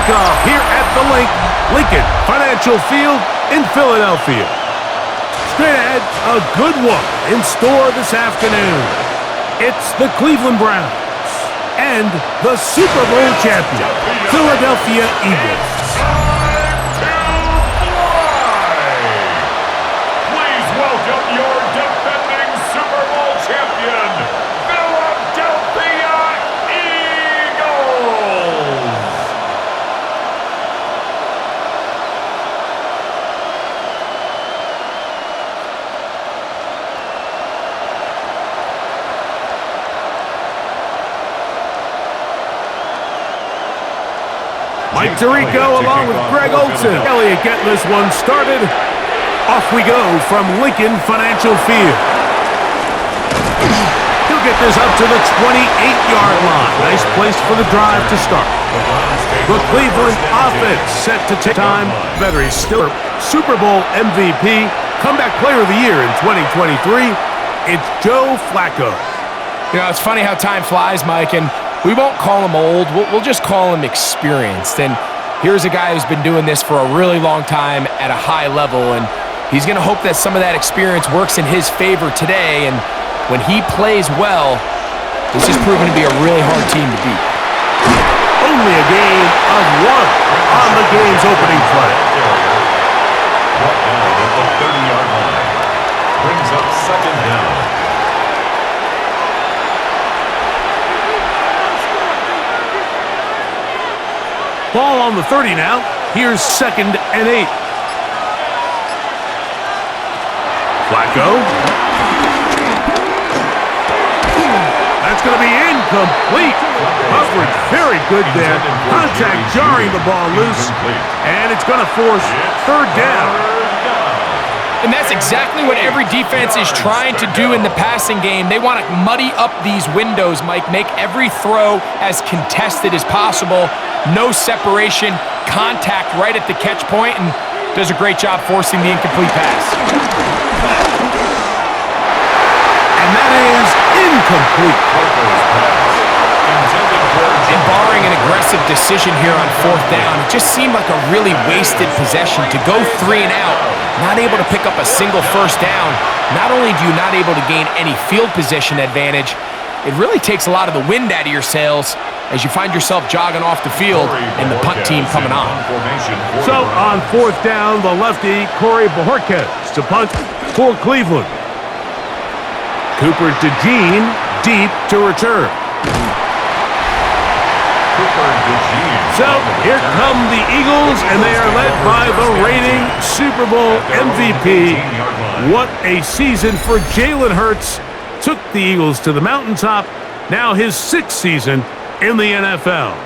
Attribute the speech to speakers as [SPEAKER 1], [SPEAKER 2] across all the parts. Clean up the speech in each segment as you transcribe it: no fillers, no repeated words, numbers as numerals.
[SPEAKER 1] kickoff here at the Lincoln Financial Field in Philadelphia. Straight ahead, a good one in store this afternoon. It's the Cleveland Browns and the Super Bowl champion, Philadelphia Eagles.
[SPEAKER 2] Please welcome your defending Super Bowl champion, Philadelphia Eagles!
[SPEAKER 1] Mike Tirico along with Greg Olsen. Elliott getting this one started. Off we go from Lincoln Financial Field. He'll get this up to the 28-yard line. Nice place for the drive to start. The Cleveland offense set to take time. Veteran still Super Bowl MVP, comeback player of the year in 2023. It's Joe Flacco.
[SPEAKER 3] You know, it's funny how time flies, Mike, and we won't call him old. We'll just call him experienced. And here's a guy who's been doing this for a really long time at a high level, and he's going to hope that some of that experience works in his favor today. And when he plays well, this is proving to be a really hard team to beat.
[SPEAKER 1] Only a gain of one on the game's opening play.
[SPEAKER 2] Right now at the 30-yard line. Brings up second down.
[SPEAKER 1] Ball on the 30 now. Here's 2nd and 8. Flacco. That's going to be incomplete. Coverage very good there. Contact jarring the ball loose. And it's going to force 3rd down.
[SPEAKER 3] And that's exactly what every defense is trying to do in the passing game. They want to muddy up these windows, Mike, make every throw as contested as possible. No separation, contact right at the catch point, and does a great job forcing the incomplete pass.
[SPEAKER 1] And that is incomplete.
[SPEAKER 3] And barring an aggressive decision here on 4th down, it just seemed like a really wasted possession to go 3 and out. Not able to pick up a single 1st down. Not only do you not able to gain any field position advantage, it really takes a lot of the wind out of your sails as you find yourself jogging off the field and the punt team coming on.
[SPEAKER 1] So on 4th down, the lefty, Corey Bojorquez to punt for Cleveland. Cooper to Jean, deep to return. So here come the Eagles, and they are led by the reigning Super Bowl MVP. What a season for Jalen Hurts. Took the Eagles to the mountaintop. Now his 6th season in the NFL.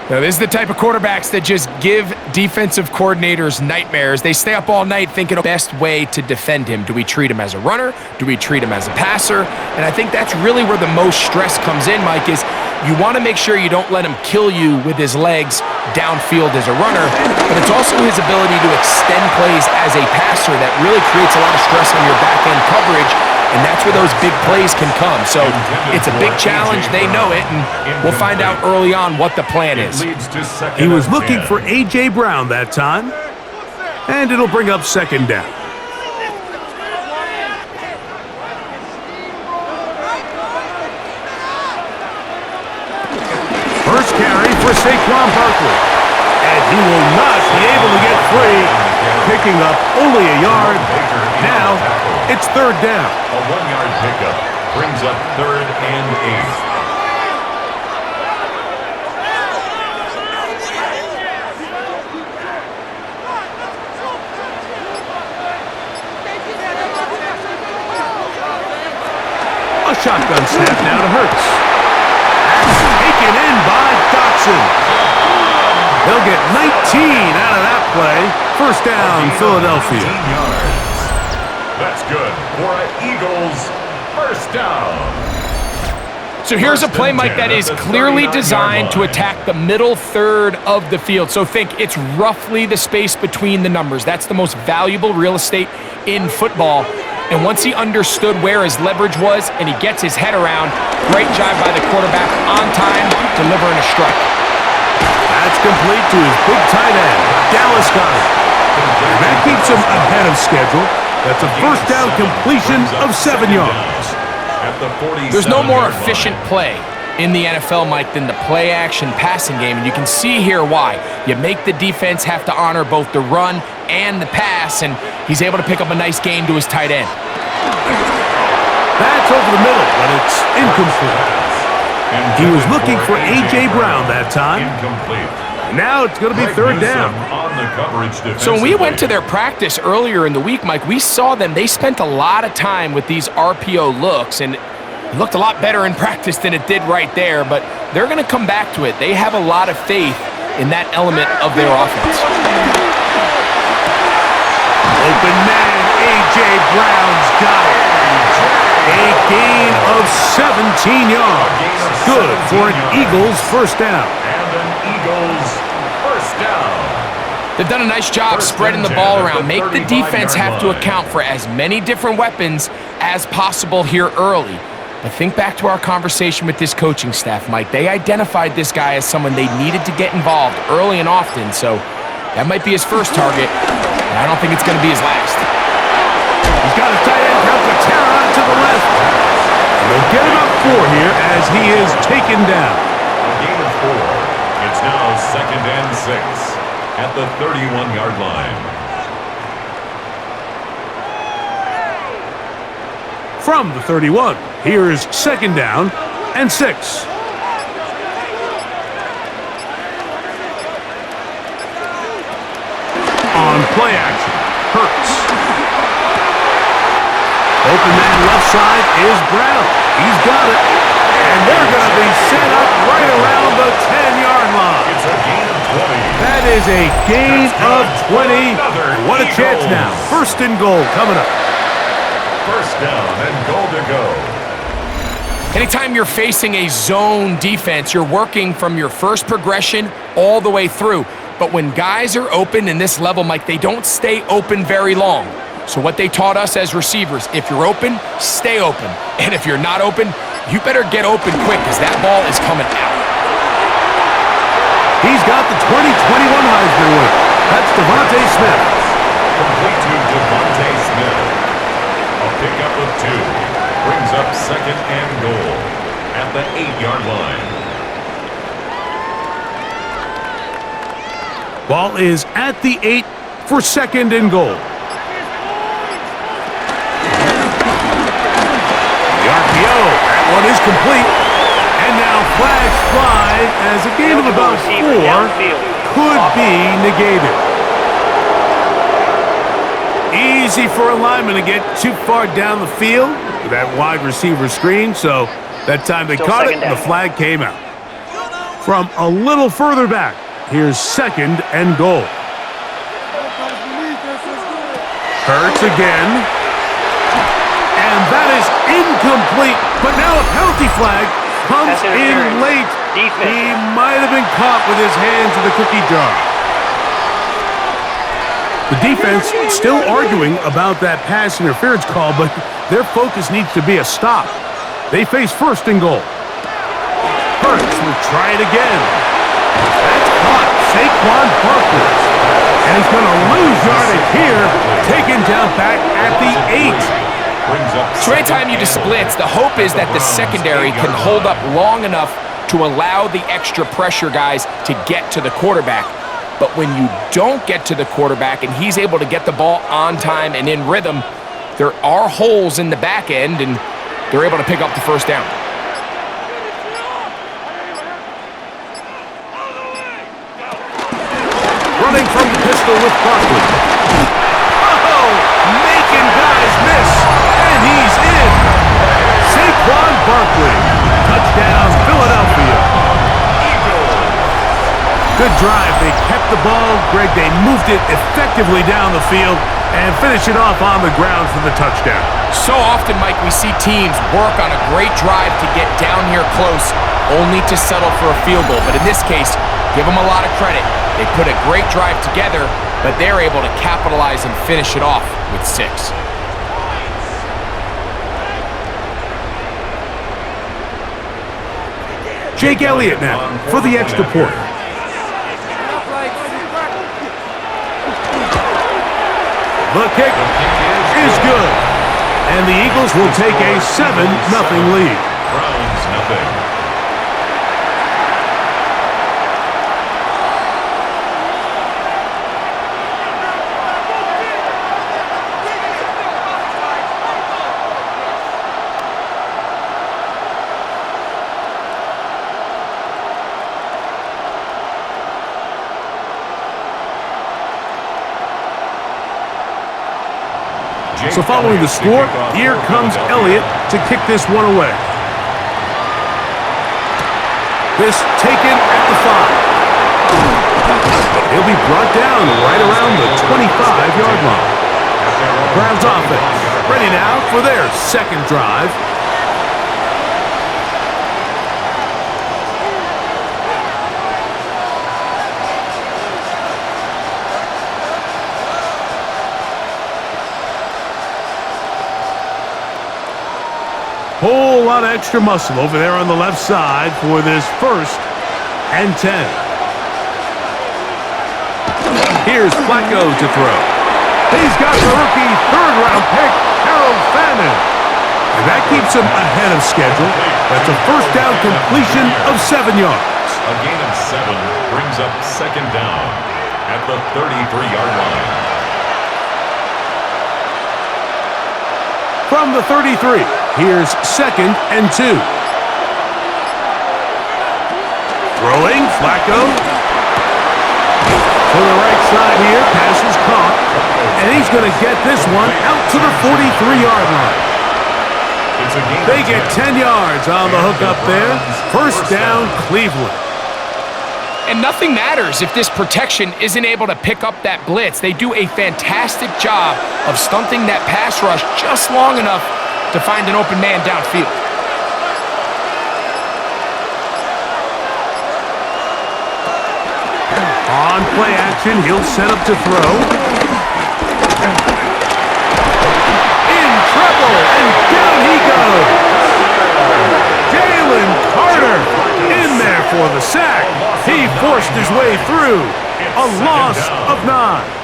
[SPEAKER 3] Now, this is the type of quarterbacks that just give defensive coordinators nightmares. They stay up all night thinking of the best way to defend him. Do we treat him as a runner? Do we treat him as a passer? And I think that's really where the most stress comes in, Mike, is you want to make sure you don't let him kill you with his legs downfield as a runner, but it's also his ability to extend plays as a passer that really creates a lot of stress on your back-end coverage. And that's where those big plays can come. So it's a big challenge. They know it, and we'll find out early on what the plan is.
[SPEAKER 1] He was looking for A.J. Brown that time, and it'll bring up 2nd down. First carry for Saquon Barkley, and he will not be able to get free, picking up only a yard. Now it's 3rd down.
[SPEAKER 2] A 1-yard pickup brings up 3rd and 8.
[SPEAKER 1] A shotgun snap now to Hurts. That's taken in by Dotson. They'll get 19 out of that play. 1st down, Philadelphia.
[SPEAKER 2] That's good for an Eagles 1st down.
[SPEAKER 3] So here's a play, Mike, that is clearly designed to attack the middle 3rd of the field. So think it's roughly the space between the numbers. That's the most valuable real estate in football. And once he understood where his leverage was and he gets his head around, great job by the quarterback on time, delivering a strike.
[SPEAKER 1] That's complete to his big tight end, Dallas Goedert. And that keeps him ahead of schedule. That's a first down completion of 7 yards.
[SPEAKER 3] There's no more efficient play in the NFL, Mike, than the play-action passing game, and you can see here why. You make the defense have to honor both the run and the pass, and he's able to pick up a nice gain to his tight end.
[SPEAKER 1] That's over the middle, but it's incomplete. He was looking for A.J. Brown that time. Now it's going to be third down.
[SPEAKER 3] So when we went to their practice earlier in the week, Mike, we saw them. They spent a lot of time with these RPO looks, and it looked a lot better in practice than it did right there, but they're going to come back to it. They have a lot of faith in that element of their offense.
[SPEAKER 1] Open man, A.J. Brown's got it. A gain of 17 yards. Good for an Eagles first down.
[SPEAKER 2] And an Eagles first down.
[SPEAKER 3] They've done a nice job spreading the ball around. Make the defense have to account for as many different weapons as possible here early. But think back to our conversation with this coaching staff, Mike. They identified this guy as someone they needed to get involved early and often, so that might be his first target, and I don't think it's going to be his last.
[SPEAKER 1] He's got a tight end out to Terra to the left. And they'll get him up 4 here as he is taken down.
[SPEAKER 2] A gain of 4. It's now 2nd and 6 at the 31-yard line.
[SPEAKER 1] From the 31, here is 2nd down and 6. On play action, Hurts. Open man left side is Brown. He's got it. And they're going to be set up right around the 10-yard line.
[SPEAKER 2] It's a gain of 20.
[SPEAKER 1] That is a gain of 20. What a chance now. First and goal coming up.
[SPEAKER 2] First down and goal to go.
[SPEAKER 3] Anytime you're facing a zone defense, you're working from your first progression all the way through. But when guys are open in this level, Mike, they don't stay open very long. So what they taught us as receivers, if you're open, stay open. And if you're not open, you better get open quick because that ball is coming out.
[SPEAKER 1] He's got the 2021 Heisman winner. That's Devontae Smith.
[SPEAKER 2] Complete to Devontae Smith. A pickup of 2. Brings up 2nd and goal at the 8-yard line.
[SPEAKER 1] Ball is at the 8 for 2nd and goal. The RPO, that one is complete. And now flags fly as a gain of about 4 could be negated. Easy for a lineman to get too far down the field with that wide receiver screen, so that time they caught it and the flag came out. From a little further back, here's 2nd and goal. Hurts again. And that is incomplete, but now a penalty flag comes in late. He might have been caught with his hands in the cookie jar. The defense still arguing about that pass interference call, but their focus needs to be a stop. They face 1st and goal. Hurts will try it again. That's caught. Saquon Barkley. And he's going to lose yardage here, taken down back at the 8.
[SPEAKER 3] So anytime you just blitz, the hope is that the secondary can hold up long enough to allow the extra pressure guys to get to the quarterback. But when you don't get to the quarterback and he's able to get the ball on time and in rhythm, there are holes in the back end, and they're able to pick up the first down.
[SPEAKER 1] Running from the pistol with Barkley. Oh, making guys miss, and he's in. Saquon Barkley. Touchdown, Philadelphia. Good drive. They kept the ball. Greg, they moved it effectively down the field and finish it off on the ground for the touchdown.
[SPEAKER 3] So often, Mike, we see teams work on a great drive to get down here close, only to settle for a field goal. But in this case, give them a lot of credit. They put a great drive together, but they're able to capitalize and finish it off with 6.
[SPEAKER 1] Jake Elliott now for the extra point. The kick is good. And the Eagles will take a 7-0 lead.
[SPEAKER 2] Browns nothing.
[SPEAKER 1] So following the score, here comes Elliott to kick this one away. This taken at the 5. He'll be brought down right around the 25-yard line. Browns offense ready now for their second drive. Whole lot of extra muscle over there on the left side for this 1st and 10. Here's Flacco to throw. He's got the rookie 3rd-round pick, Harold Fannin. And that keeps him ahead of schedule. That's a first down completion of 7 yards.
[SPEAKER 2] A gain of 7 brings up 2nd down at the 33-yard line.
[SPEAKER 1] From the 33. Here's 2nd and 2. Throwing, Flacco. To the right side here, pass is caught. And he's going to get this one out to the 43-yard line. They get 10 yards on the hook up there. First down, Cleveland.
[SPEAKER 3] And nothing matters if this protection isn't able to pick up that blitz. They do a fantastic job of stunting that pass rush just long enough to find an open man downfield.
[SPEAKER 1] On play action, he'll set up to throw. In trouble, and down he goes. Jalen Carter in there for the sack. He forced his way through. A loss of 9.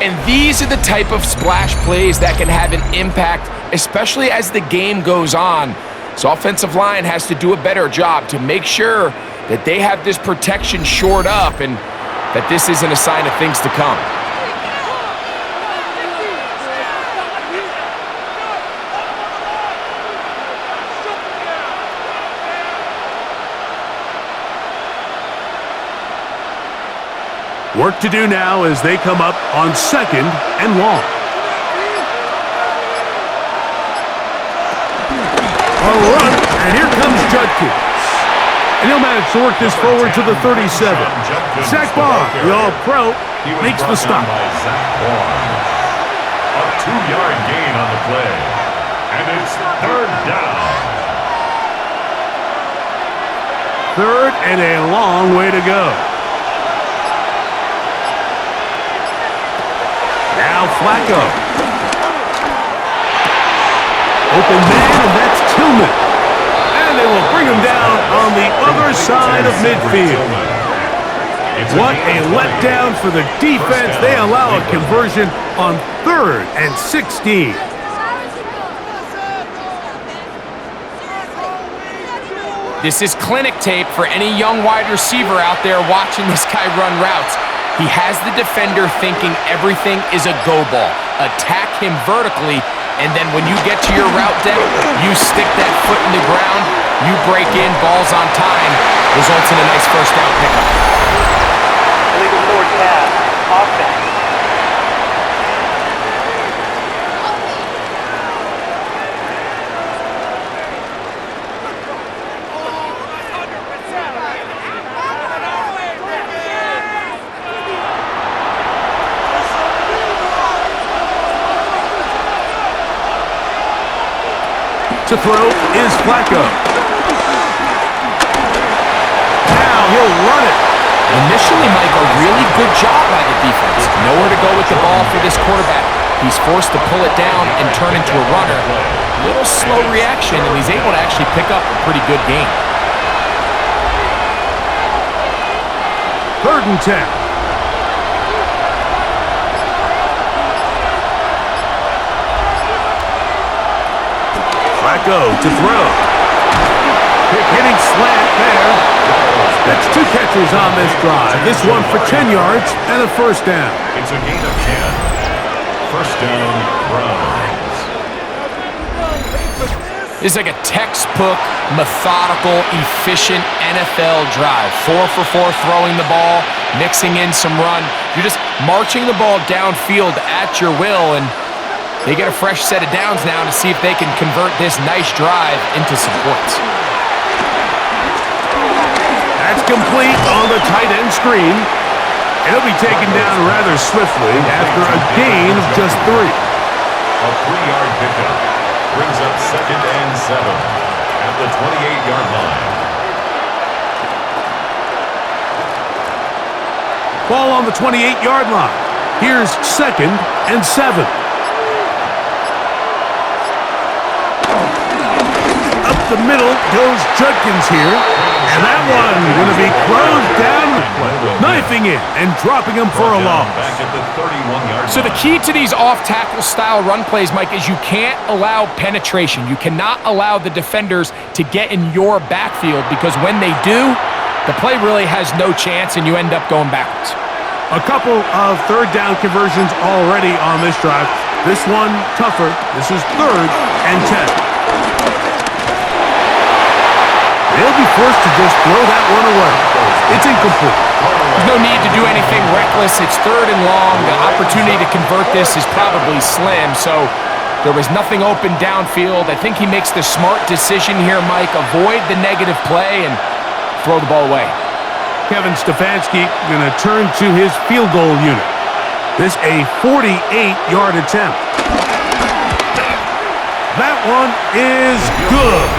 [SPEAKER 3] And these are the type of splash plays that can have an impact, especially as the game goes on. So offensive line has to do a better job to make sure that they have this protection shored up and that this isn't a sign of things to come.
[SPEAKER 1] Work to do now as they come up on 2nd and long. A run, and here comes Judkins. And he'll manage to work this forward to the 37. Zach Barr, the All-Pro, makes the stop.
[SPEAKER 2] A 2-yard gain on the play. And it's 3rd down.
[SPEAKER 1] 3rd and a long way to go. Now Flacco. Open man, and that's Tillman. And they will bring him down on the other side of midfield. What a letdown for the defense. They allow a conversion on 3rd and 16.
[SPEAKER 3] This is clinic tape for any young wide receiver out there watching this guy run routes. He has the defender thinking everything is a go ball. Attack him vertically, and then when you get to your route depth, you stick that foot in the ground, you break in, balls on time, results in a nice first down pickup.
[SPEAKER 4] Illegal forward pass, offense.
[SPEAKER 1] To throw is Flacco. Now he'll run it.
[SPEAKER 3] Initially, Mike, a really good job by the defense. Nowhere to go with the ball for this quarterback. He's forced to pull it down and turn into a runner. Little slow reaction, and he's able to actually pick up a pretty good gain.
[SPEAKER 1] 3rd and 10. Flacco to throw. Quick hitting slant there. That's 2 catches on this drive. This one for 10 yards and a first down.
[SPEAKER 2] It's a gain of 10. First down, Browns.
[SPEAKER 3] This is like a textbook, methodical, efficient NFL drive. 4 for 4 throwing the ball, mixing in some run. You're just marching the ball downfield at your will, and they get a fresh set of downs now to see if they can convert this nice drive into some points.
[SPEAKER 1] That's complete on the tight end screen. It'll be taken down rather swiftly after a gain of just 3.
[SPEAKER 2] A 3-yard pickup brings up 2nd and 7 at the 28-yard line.
[SPEAKER 1] Ball on the 28-yard line. Here's 2nd and 7. Up the middle goes Judkins here. And that one going to be closed down. Knifing it and dropping him for a loss.
[SPEAKER 2] Back at the 31-yard line.
[SPEAKER 3] So the key to these off-tackle style run plays, Mike, is you can't allow penetration. You cannot allow the defenders to get in your backfield, because when they do, the play really has no chance and you end up going backwards.
[SPEAKER 1] A couple of third down conversions already on this drive. This one tougher. This is 3rd and 10. They'll be forced to just throw that one away. It's incomplete.
[SPEAKER 3] There's no need to do anything reckless. It's 3rd and long. The opportunity to convert this is probably slim, so there was nothing open downfield. I think he makes the smart decision here, Mike. Avoid the negative play and throw the ball away.
[SPEAKER 1] Kevin Stefanski going to turn to his field goal unit. This a 48-yard attempt. That one is good.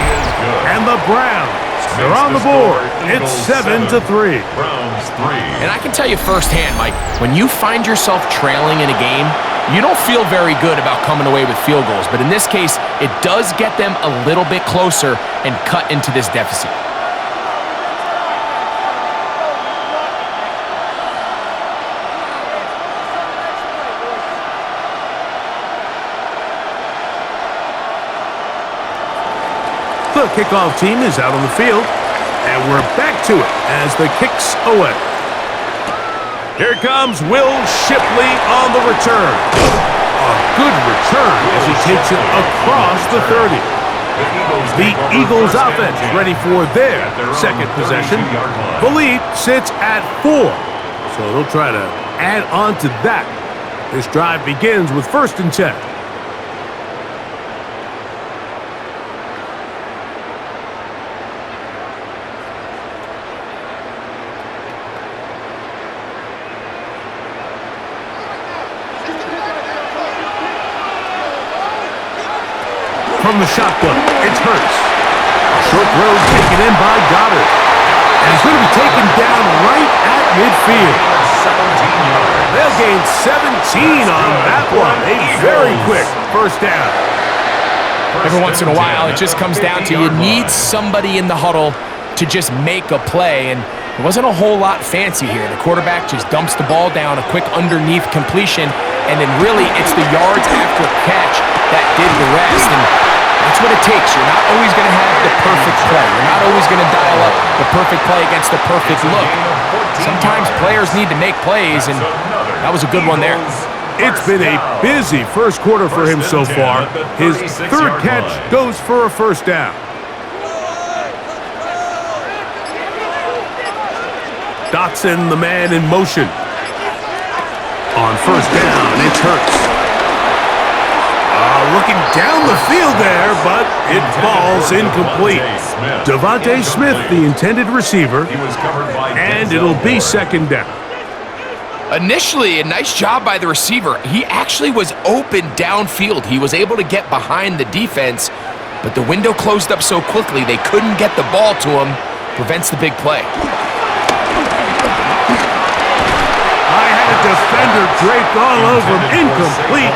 [SPEAKER 1] And the Browns, they're on the board. It's 7-3.
[SPEAKER 2] Browns 3.
[SPEAKER 3] And I can tell you firsthand, Mike, when you find yourself trailing in a game, you don't feel very good about coming away with field goals. But in this case, it does get them a little bit closer and cut into this deficit.
[SPEAKER 1] The kickoff team is out on the field, and we're back to it as the kick's away. Here comes Will Shipley on the return. A good return as he takes it across the 30. The Eagles offense is ready for their second possession. The lead sits at 4, so they'll try to add on to that. This drive begins with 1st and 10. From the shotgun, it's Hurts. A short throw taken in by Goddard. And he's going to be taken down right at midfield.
[SPEAKER 2] 17 yards.
[SPEAKER 1] They'll gain 17 on that one. A very quick first down.
[SPEAKER 3] Every once in a while, it just comes down to you need somebody in the huddle to just make a play. And it wasn't a whole lot fancy here. The quarterback just dumps the ball down, a quick underneath completion, and then really it's the yards after catch that did the rest. And that's what it takes. You're not always going to have the perfect play. You're not always going to dial up the perfect play against the perfect look. Sometimes players need to make plays, and that was a good one there.
[SPEAKER 1] It's been a busy first quarter for him so far. His 3rd catch goes for a first down. Dotson, the man in motion. On first down, it's Hurts. Looking down the field there, but it falls incomplete. Devontae Smith, the intended receiver, and it'll be 2nd down.
[SPEAKER 3] Initially, a nice job by the receiver. He actually was open downfield. He was able to get behind the defense, but the window closed up so quickly they couldn't get the ball to him. Prevents the big play.
[SPEAKER 1] Defender draped all over him. Incomplete.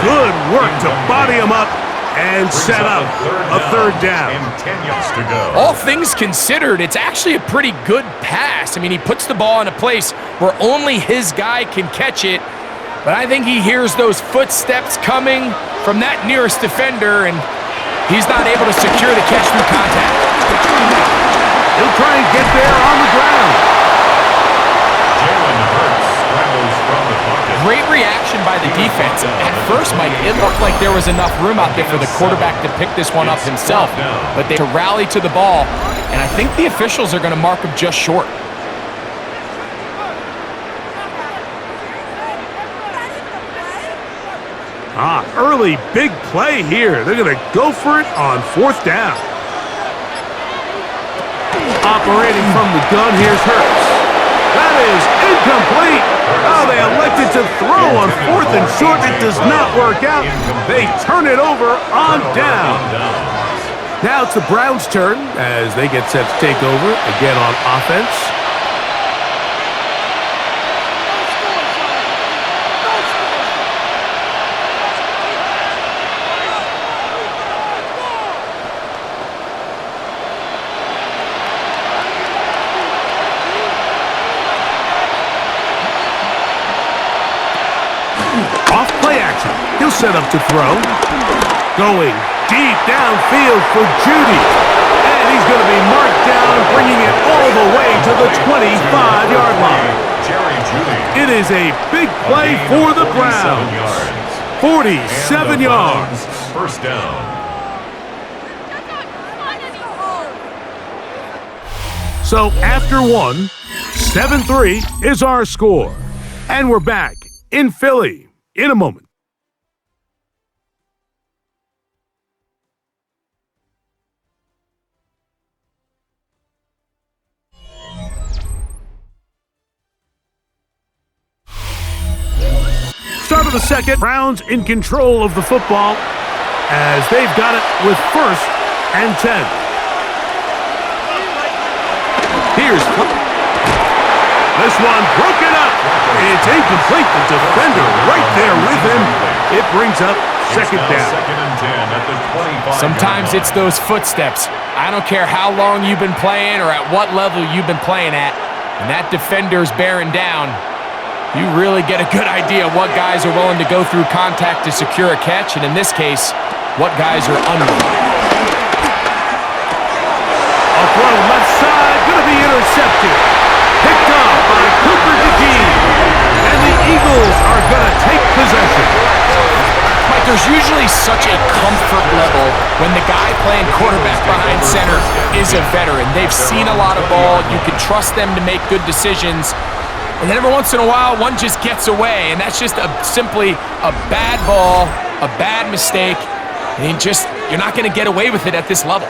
[SPEAKER 1] Good work to body him up and set up a 3rd down.
[SPEAKER 3] All things considered, it's actually a pretty good pass. I mean, he puts the ball in a place where only his guy can catch it, but I think he hears those footsteps coming from that nearest defender, and He's not able to secure the catch through contact.
[SPEAKER 1] He'll try and get there on the ground.
[SPEAKER 2] Jalen Hurts scrambles from the pocket.
[SPEAKER 3] Great reaction by the defense. At first, Mike, it looked like there was enough room out there for the quarterback to pick this one up himself. But they to rally to the ball, and I think the officials are going to mark him just short.
[SPEAKER 1] Early big play here. They're going to go for it on 4th down. Operating from the gun, here's Hurts. That is incomplete. Oh, they elected to throw on 4th and short. It does not work out. They turn it over on down. Now it's the Browns' turn as they get set to take over again on offense. Off play action. He'll set up to throw. Going deep downfield for Judy. And he's going to be marked down, bringing it all the way to the 25-yard line. It is a big play for the Browns. 47 yards.
[SPEAKER 2] First down.
[SPEAKER 1] So after one, 7-3 is our score. And we're back in Philly in a moment. Start of the second, Browns in control of the football as they've got it with 1st and 10. Here's this one broken up. It's incomplete. The defender right there with him. It brings up 2nd down.
[SPEAKER 2] Second and 10 at the 25.
[SPEAKER 3] Sometimes it's those footsteps. I don't care how long you've been playing or at what level you've been playing at. And that defender's bearing down. You really get a good idea of what guys are willing to go through contact to secure a catch, and in this case, what guys are unwilling.
[SPEAKER 1] A throw left side, going to be intercepted. Picked off by Cooper DeGee. And the Eagles are going to take possession.
[SPEAKER 3] Mike, there's usually such a comfort level when the guy playing quarterback behind center is a veteran. They've seen a lot of ball. You can trust them to make good decisions. And then every once in a while, one just gets away, and that's just simply a bad ball, a bad mistake. And you're not going to get away with it at this level.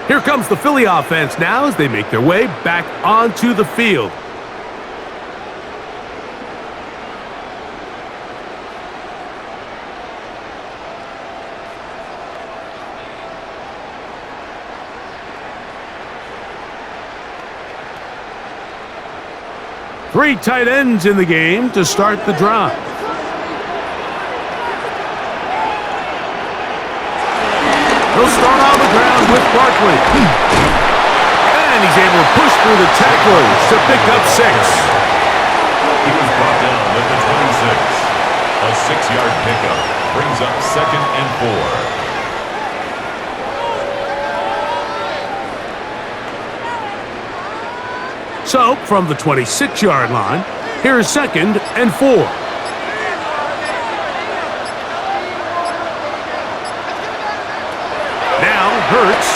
[SPEAKER 1] Here comes the Philly offense now as they make their way back onto the field. Three tight ends in the game to start the drive. He'll start on the ground with Barkley. And he's able to push through the tacklers to pick up 6.
[SPEAKER 2] He was brought down at the 26. A 6-yard pickup brings up 2nd and 4.
[SPEAKER 1] So, from the 26-yard line, here's 2nd and 4. Now, Hurts.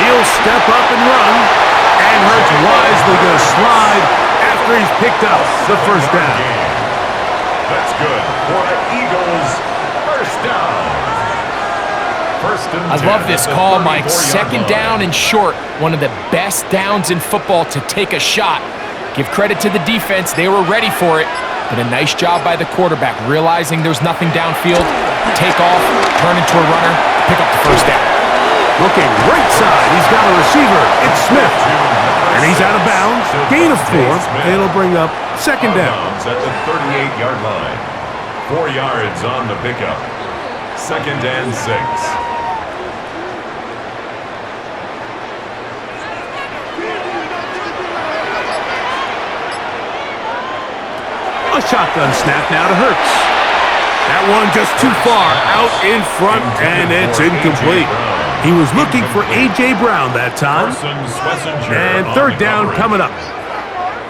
[SPEAKER 1] He'll step up and run. And Hurts wisely going to slide after he's picked up the 1st down.
[SPEAKER 2] That's good for the Eagles. 1st down.
[SPEAKER 3] I love this call, Mike. 2nd down and short. One of the best downs in football to take a shot. Give credit to the defense. They were ready for it. But a nice job by the quarterback, realizing there's nothing downfield. Take off, turn into a runner, pick up the 1st down.
[SPEAKER 1] Looking right side. He's got a receiver. It's Smith. And he's out of bounds. Gain of 4. It'll bring up 2nd down.
[SPEAKER 2] At the 38-yard line. 4 yards on the pickup. 2nd and 6.
[SPEAKER 1] A shotgun snap now to Hurts. That one just too far out in front, and it's incomplete. He was looking for A.J. Brown that time. And third down coming up.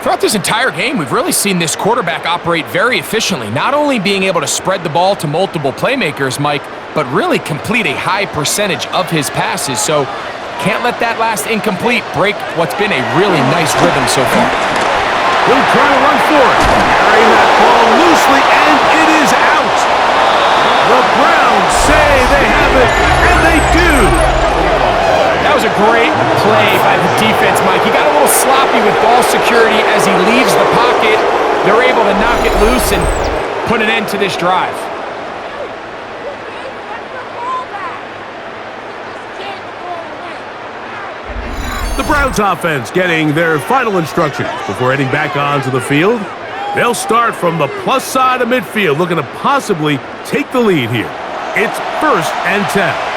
[SPEAKER 3] Throughout this entire game, we've really seen this quarterback operate very efficiently, not only being able to spread the ball to multiple playmakers, Mike, but really complete a high percentage of his passes. So can't let that last incomplete break what's been a really nice rhythm so far.
[SPEAKER 1] He'll try to run for it. Carrying that ball loosely, and it is out. The Browns say they have it, and they do.
[SPEAKER 3] That was a great play by the defense, Mike. He got a little sloppy with ball security as he leaves the pocket. They're able to knock it loose and put an end to this drive.
[SPEAKER 1] The Browns offense getting their final instructions before heading back onto the field. They'll start from the plus side of midfield, looking to possibly take the lead here. It's 1st and 10.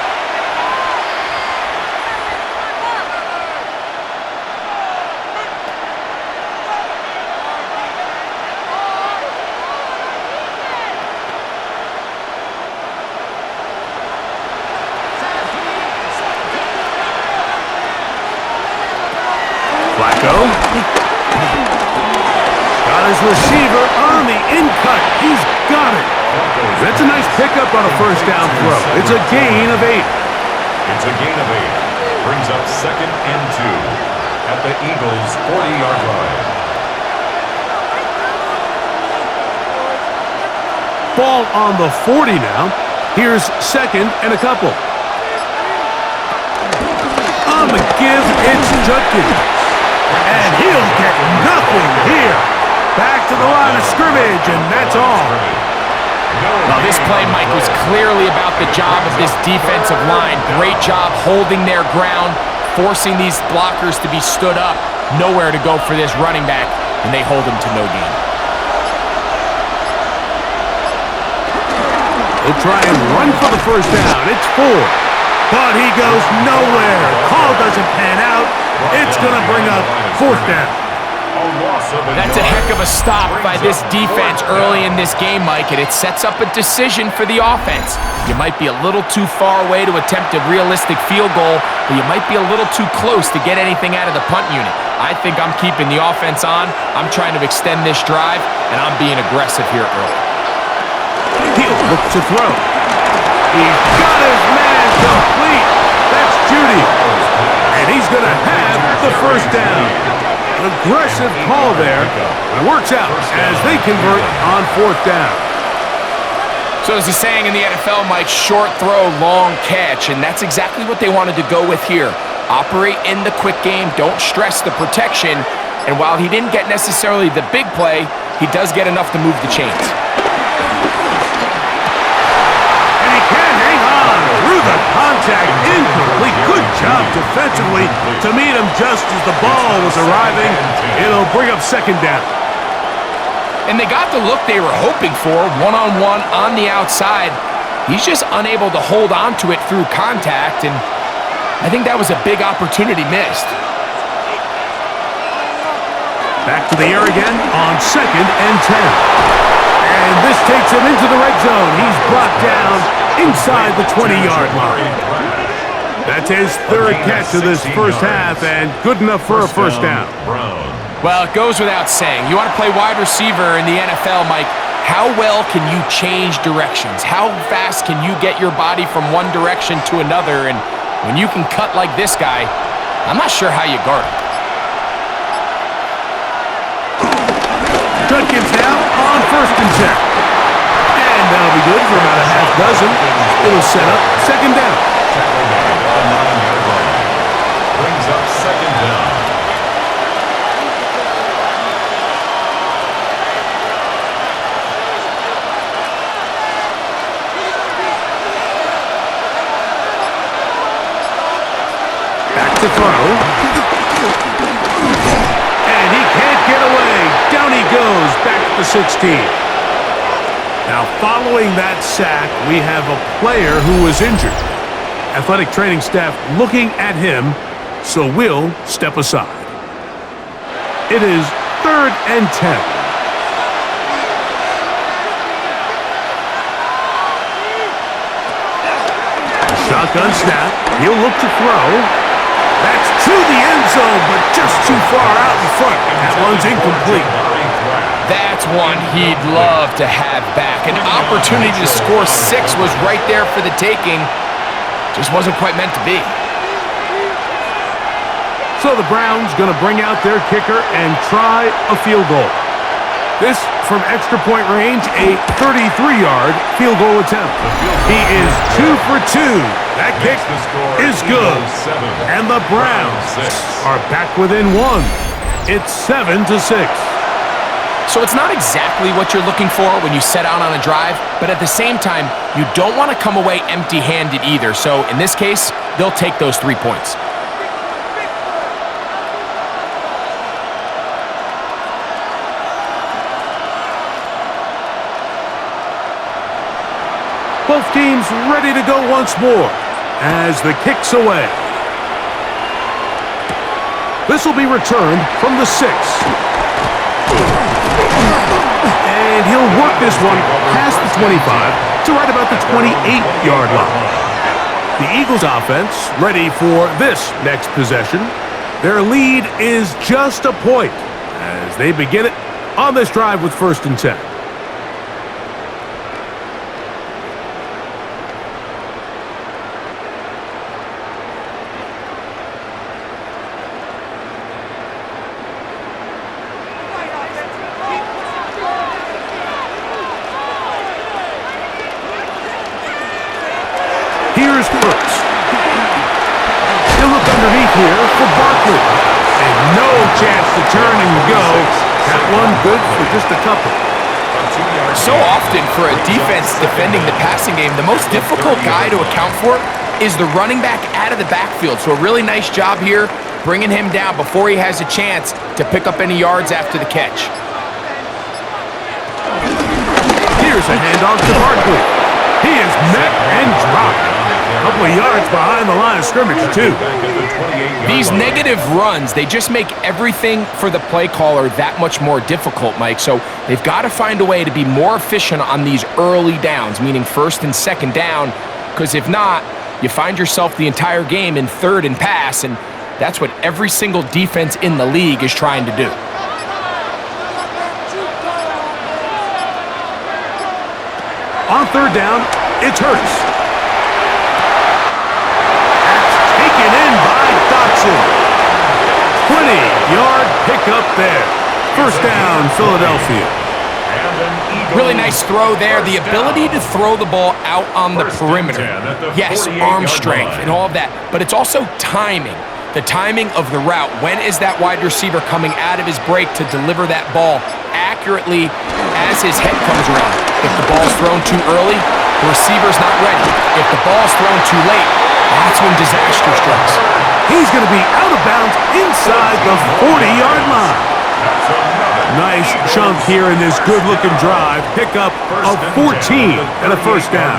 [SPEAKER 1] Got his receiver on the in-cut. He's got it. That's a nice pickup on a first down throw. It's a gain of 8.
[SPEAKER 2] It's a gain of 8. Brings up 2nd and 2 at the Eagles' 40-yard line.
[SPEAKER 1] Ball on the 40 now. Here's 2nd and a couple. On the give, it's Judkins. And he'll get nothing here. Back to the line of scrimmage, and that's all.
[SPEAKER 3] Well, this play, Mike, was clearly about the job of this defensive line. Great job holding their ground, forcing these blockers to be stood up. Nowhere to go for this running back, and they hold him to no gain.
[SPEAKER 1] He'll try and run for the first down. It's 4. But he goes nowhere. Call doesn't pan out. It's going to bring up 4th down.
[SPEAKER 3] That's a heck of a stop by this defense early in this game, Mike, and it sets up a decision for the offense. You might be a little too far away to attempt a realistic field goal, but you might be a little too close to get anything out of the punt unit. I think I'm keeping the offense on. I'm trying to extend this drive, and I'm being aggressive here early.
[SPEAKER 1] He'll look to throw. He's got his man complete. That's Judy. And he's going to have the first down. An aggressive call there. It works out as they convert on 4th down.
[SPEAKER 3] So as the saying in the NFL, Mike, short throw, long catch, and that's exactly what they wanted to go with here. Operate in the quick game, don't stress the protection, and while he didn't get necessarily the big play, he does get enough to move the chains.
[SPEAKER 1] And he can hang on through the contact. Incomplete. Good job defensively to meet him just as the ball was arriving. It'll bring up 2nd down.
[SPEAKER 3] And they got the look they were hoping for, one-on-one on the outside. He's just unable to hold on to it through contact, and I think that was a big opportunity missed.
[SPEAKER 1] Back to the air again on 2nd and 10. And this takes him into the red zone. He's brought down inside the 20-yard line. That's his 3rd catch of this first half, and good enough for a first down.
[SPEAKER 3] Well, it goes without saying. You want to play wide receiver in the NFL, Mike, how well can you change directions? How fast can you get your body from one direction to another? And when you can cut like this guy, I'm not sure how you guard him.
[SPEAKER 1] Judkins now on 1st and 10. And that'll be good for about a half dozen. It'll set up 2nd down.
[SPEAKER 2] Brings up 2nd down.
[SPEAKER 1] Back to throw. And he can't get away. Down he goes, back to the 16. Now, following that sack, we have a player who was injured. Athletic training staff looking at him, so we'll step aside. It is 3rd and 10. Shotgun snap. He'll look to throw. That's to the end zone, but just too far out in front. That one's incomplete.
[SPEAKER 3] That's one he'd love to have back. An opportunity to score 6 was right there for the taking. Just wasn't quite meant to be.
[SPEAKER 1] So the Browns going to bring out their kicker and try a field goal. This from extra point range, a 33-yard field goal attempt. He is 2 for 2. That kick is good. And the Browns are back within 1. It's 7-6.
[SPEAKER 3] So it's not exactly what you're looking for when you set out on a drive, but at the same time, you don't want to come away empty-handed either. So in this case, they'll take those 3 points.
[SPEAKER 1] Both teams ready to go once more as the kick's away. This will be returned from the 6. And he'll work this one past the 25 to right about the 28-yard line. The Eagles offense ready for this next possession. Their lead is just a point as they begin it on this drive with 1st and 10. Here's Brooks. He'll look underneath here for Barkley. And no chance to turn and go. That one good for just a couple.
[SPEAKER 3] So often for a defense defending the passing game, the most difficult guy to account for is the running back out of the backfield. So a really nice job here bringing him down before he has a chance to pick up any yards after the catch.
[SPEAKER 1] Here's a handoff to Barkley. He is met and dropped. A couple of yards behind the line of scrimmage, too.
[SPEAKER 3] These negative runs, they just make everything for the play caller that much more difficult, Mike. So they've got to find a way to be more efficient on these early downs, meaning 1st and 2nd down, because if not, you find yourself the entire game in 3rd and pass, and that's what every single defense in the league is trying to do.
[SPEAKER 1] On 3rd down, it's Hurts. Taken in by Dotson. 20-yard pickup there. 1st down, Philadelphia.
[SPEAKER 3] Really nice throw there. The ability to throw the ball out on the perimeter. Yes, arm strength and all of that, but it's also timing. The timing of the route. When is that wide receiver coming out of his break to deliver that ball accurately as his head comes around? If the ball's thrown too early, the receiver's not ready. If the ball's thrown too late, that's when disaster strikes.
[SPEAKER 1] He's going to be out of bounds inside the 40-yard line. Nice chunk here in this good-looking drive. Pickup of 14 and a 1st down.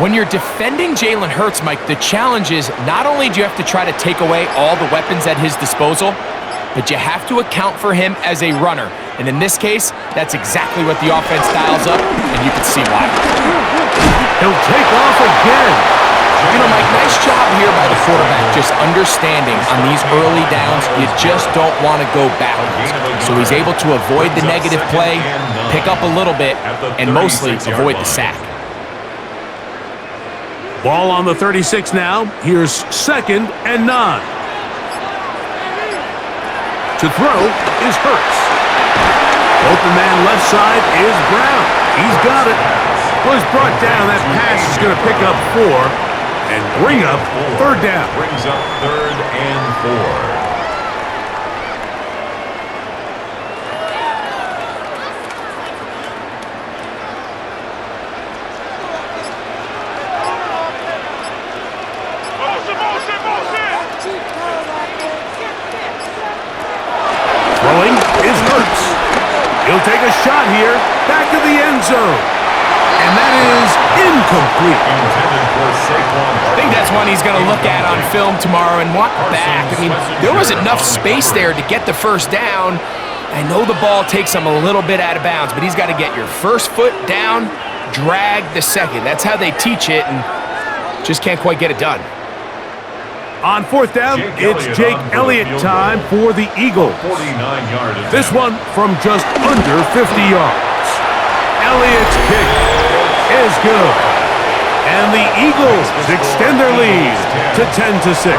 [SPEAKER 3] When you're defending Jalen Hurts, Mike, the challenge is not only do you have to try to take away all the weapons at his disposal, but you have to account for him as a runner. And in this case, that's exactly what the offense dials up, and you can see why.
[SPEAKER 1] He'll take off again.
[SPEAKER 3] You know, Mike, nice job here by the quarterback, just understanding on these early downs, you just don't want to go backwards. So he's able to avoid the negative play, pick up a little bit, and mostly avoid the sack.
[SPEAKER 1] Ball on the 36 now. Here's 2nd and 9. To throw is Hurts. Open man left side is Brown. He's got it. Was brought down. That pass is going to pick up 4 and bring up 3rd down.
[SPEAKER 2] Brings up 3rd and 4.
[SPEAKER 1] Throwing is Hurts. He'll take a shot here. Back to the end zone. And that is incomplete.
[SPEAKER 3] I think that's one he's going to look at on film tomorrow and want back. I mean, there was enough space there to get the 1st down. I know the ball takes him a little bit out of bounds, but he's got to get your 1st foot down, drag the 2nd. That's how they teach it, and just can't quite get it done.
[SPEAKER 1] On fourth down, it's Jake Elliott time for the Eagles.
[SPEAKER 2] 49-yard attempt.
[SPEAKER 1] This one from just under 50 yards. Elliott's kick is good. And the Eagles extend their lead to 10-6.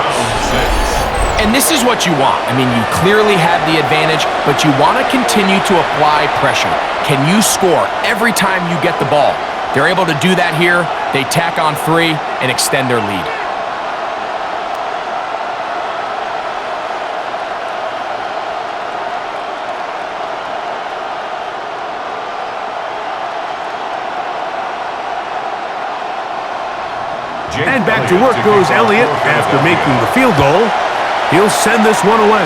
[SPEAKER 3] And this is what you want. I mean, you clearly have the advantage, but you want to continue to apply pressure. Can you score every time you get the ball? They're able to do that here. They tack on 3 and extend their lead.
[SPEAKER 1] And back to work goes Elliott after making the field goal. He'll send this one away.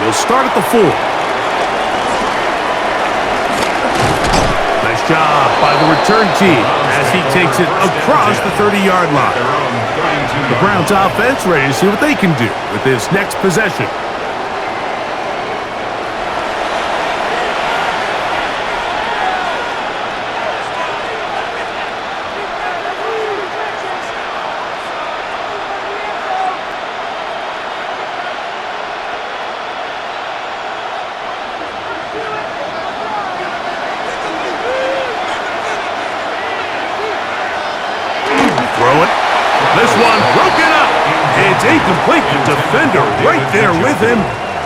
[SPEAKER 1] He'll start at the 4. Nice job by the return team as he takes it across the 30-yard line. The Browns offense ready to see what they can do with this next possession. This one broken up. It's incomplete. The defender right there with him.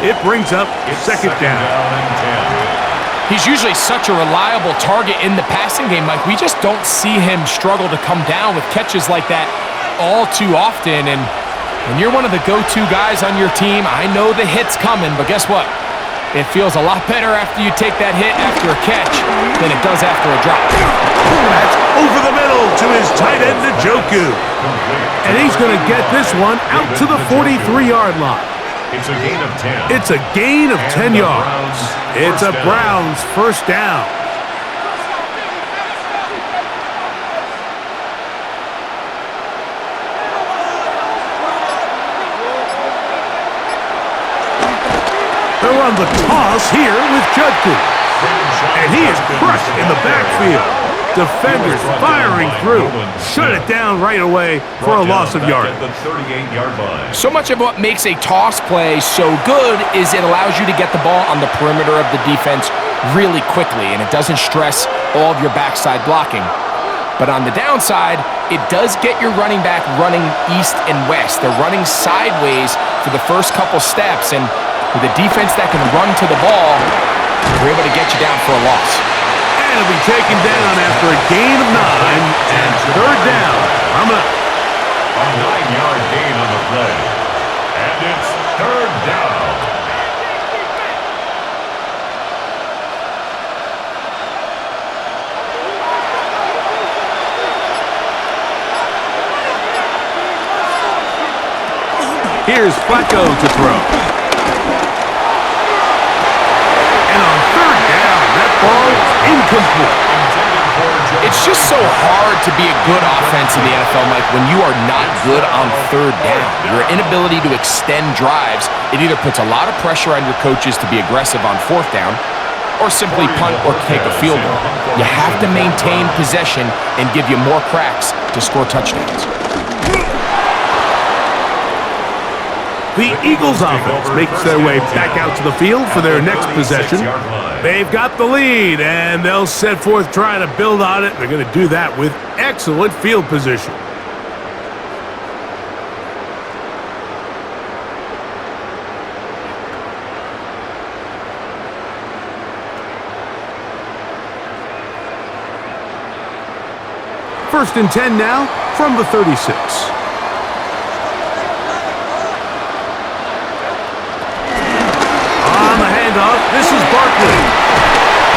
[SPEAKER 1] It brings up second down.
[SPEAKER 3] He's usually such a reliable target in the passing game, Mike. We just don't see him struggle to come down with catches like that all too often. And when you're one of the go-to guys on your team, I know the hit's coming, but guess what? It feels a lot better after you take that hit after a catch than it does after a drop.
[SPEAKER 1] That's over the middle to his tight end, Njoku. And he's going to get this one out to the 43-yard line.
[SPEAKER 2] It's a gain of 10.
[SPEAKER 1] It's a gain of 10 yards. It's a Browns first down. They're on the toss here with Judkins. And he is crushed in the backfield. Defenders firing through. Shut it down right away for a loss of yardage.
[SPEAKER 3] So much of what makes a toss play so good is it allows you to get the ball on the perimeter of the defense really quickly, and it doesn't stress all of your backside blocking. But on the downside, it does get your running back running east and west. They're running sideways for the first couple steps, and with a defense that can run to the ball, they're able to get you down for a loss.
[SPEAKER 1] And it'll be taken down after a gain of 9 and third down. Coming up.
[SPEAKER 2] A 9-yard gain on the play. And it's third down.
[SPEAKER 1] Here's Flacco to throw. And on third down, that ball is incomplete.
[SPEAKER 3] It's just so hard to be a good offense in the NFL, Mike, when you are not good on third down. Your inability to extend drives, it either puts a lot of pressure on your coaches to be aggressive on fourth down or simply punt or kick a field goal. You have to maintain possession and give you more cracks to score touchdowns.
[SPEAKER 1] The Eagles offense makes their way back out to the field for their next possession. They've got the lead, and they'll set forth trying to build on it. They're going to do that with excellent field position. First and 10 now from the 36. This is Barkley.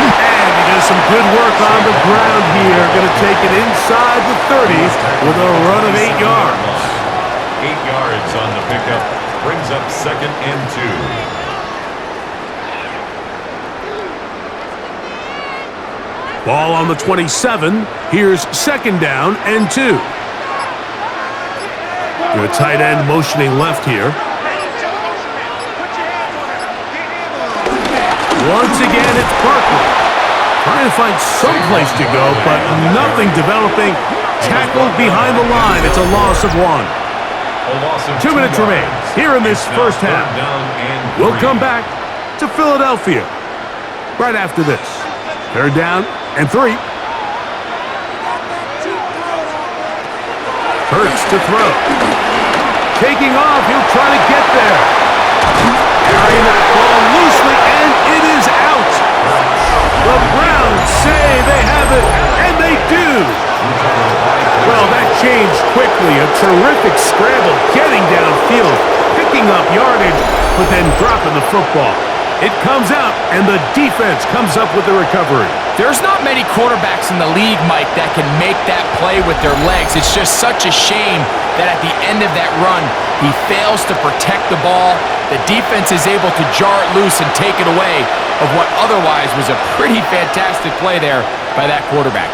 [SPEAKER 1] And he does some good work on the ground here. Going to take it inside the 30 with a run of 8 yards.
[SPEAKER 2] 8 yards on the pickup. Brings up second and 2.
[SPEAKER 1] Ball on the 27. Here's second down and 2. Good tight end motioning left here. Once again, it's Barkley. Trying to find some place to go, but nothing developing. tackled behind the line. It's a loss of 1.
[SPEAKER 2] A loss of
[SPEAKER 1] 2 minutes remain here in this first half. We'll come back to Philadelphia right after this. 3rd down and 3. Hurts to throw. Taking off, he'll try to get there. Carrying that ball loosely, and it is out. The Browns say they have it, and they do. Well, that changed quickly. A terrific scramble, getting downfield, picking up yardage, but then dropping the football. It comes out, and the defense comes up with the recovery.
[SPEAKER 3] There's not many quarterbacks in the league, Mike, that can make that play with their legs. It's just such a shame that at the end of that run, he fails to protect the ball. The defense is able to jar it loose and take it away of what otherwise was a pretty fantastic play there by that quarterback.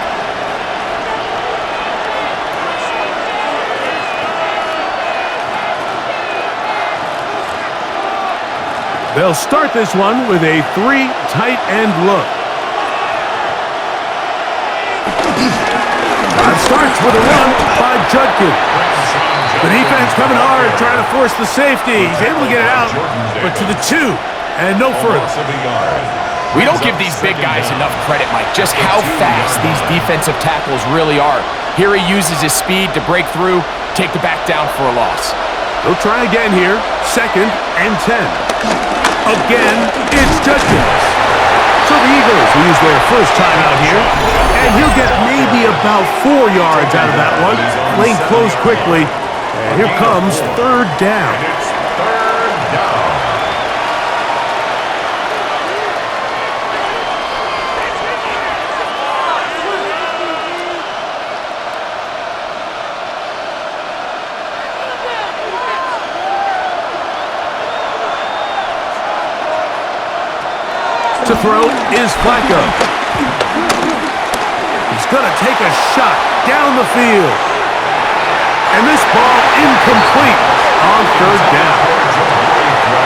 [SPEAKER 1] They'll start this one with a 3 tight end look. Starts with a run by Judkins. The defense coming hard, trying to force the safety. He's able to get it out, but to the 2 and no further.
[SPEAKER 3] We don't give these big guys enough credit, Mike, just how fast these defensive tackles really are. Here he uses his speed to break through, take the back down for a loss.
[SPEAKER 1] They'll try again here, 2nd and 10. Again, it's Judkins. So the Eagles will use their first time out here, and he'll get maybe about 4 yards out of that one. Lane closed quickly, and here comes 3rd down.
[SPEAKER 2] It's 3rd down.
[SPEAKER 1] To throw is Flacco. He's going to take a shot down the field. And this ball incomplete on 3rd down.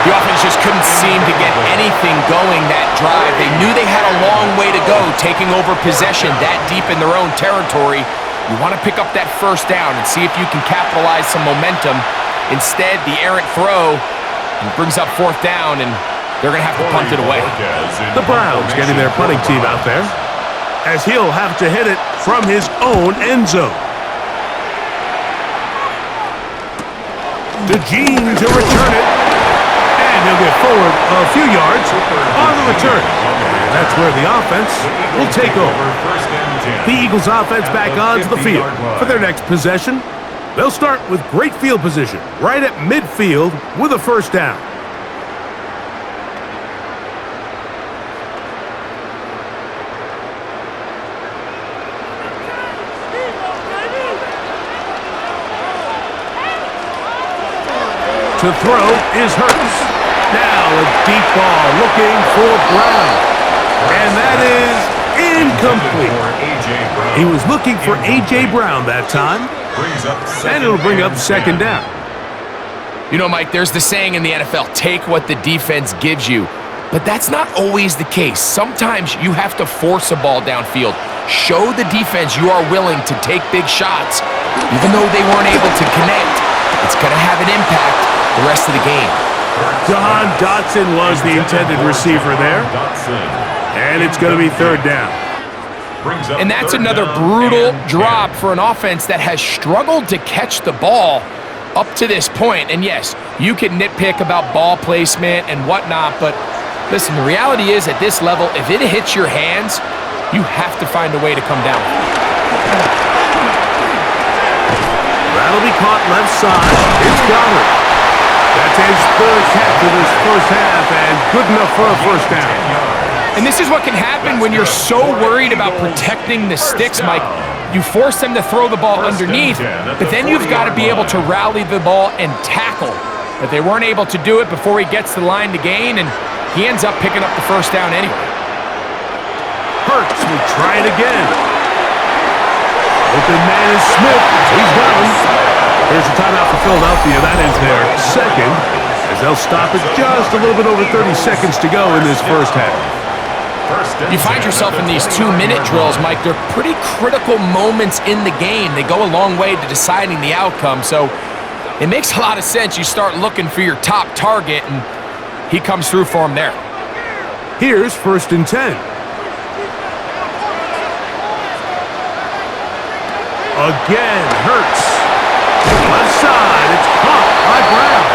[SPEAKER 3] The offense just couldn't seem to get anything going that drive. They knew they had a long way to go taking over possession that deep in their own territory. You want to pick up that 1st down and see if you can capitalize some momentum. Instead, the errant throw brings up 4th down, and they're going to have to punt it away.
[SPEAKER 1] The Browns getting their punting team out there, as he'll have to hit it from his own end zone. DeJean to return it, and he'll get forward a few yards on the return. And that's where the offense will take over. The Eagles offense back onto the field for their next possession. They'll start with great field position right at midfield with a 1st down. To throw is Hurts. Now a deep ball looking for Brown. And that is incomplete. He was looking for A.J. Brown that time. And it'll bring up 2nd down.
[SPEAKER 3] You know, Mike, there's the saying in the NFL, take what the defense gives you. But that's not always the case. Sometimes you have to force a ball downfield. Show the defense you are willing to take big shots. Even though they weren't able to connect, it's going to have an impact the rest of the game.
[SPEAKER 1] John Dotson was the intended receiver there. And it's going to be 3rd down.
[SPEAKER 3] And that's another brutal drop for an offense that has struggled to catch the ball up to this point. And yes, you can nitpick about ball placement and whatnot, but listen, the reality is at this level, if it hits your hands, you have to find a way to come down.
[SPEAKER 1] That'll be caught left side. It's Goddard. That's his 3rd catch of this first half, and good enough for a 1st down.
[SPEAKER 3] And this is what can happen when you're so worried about protecting the sticks, Mike. You force them to throw the ball underneath, but then you've got to be able to rally the ball and tackle. But they weren't able to do it before he gets the line to gain, and he ends up picking up the 1st down anyway.
[SPEAKER 1] Hurts will try it again. Open man is Smith. He's got him. Here's a timeout for Philadelphia. That is their 2nd, as they'll stop it just a little bit over 30 seconds to go in this first half.
[SPEAKER 3] You find yourself in these 2-minute drills, Mike. They're pretty critical moments in the game. They go a long way to deciding the outcome. So it makes a lot of sense. You start looking for your top target, and he comes through for him there.
[SPEAKER 1] Here's 1st and 10. Again, Hurts. Left side, it's caught by Brown.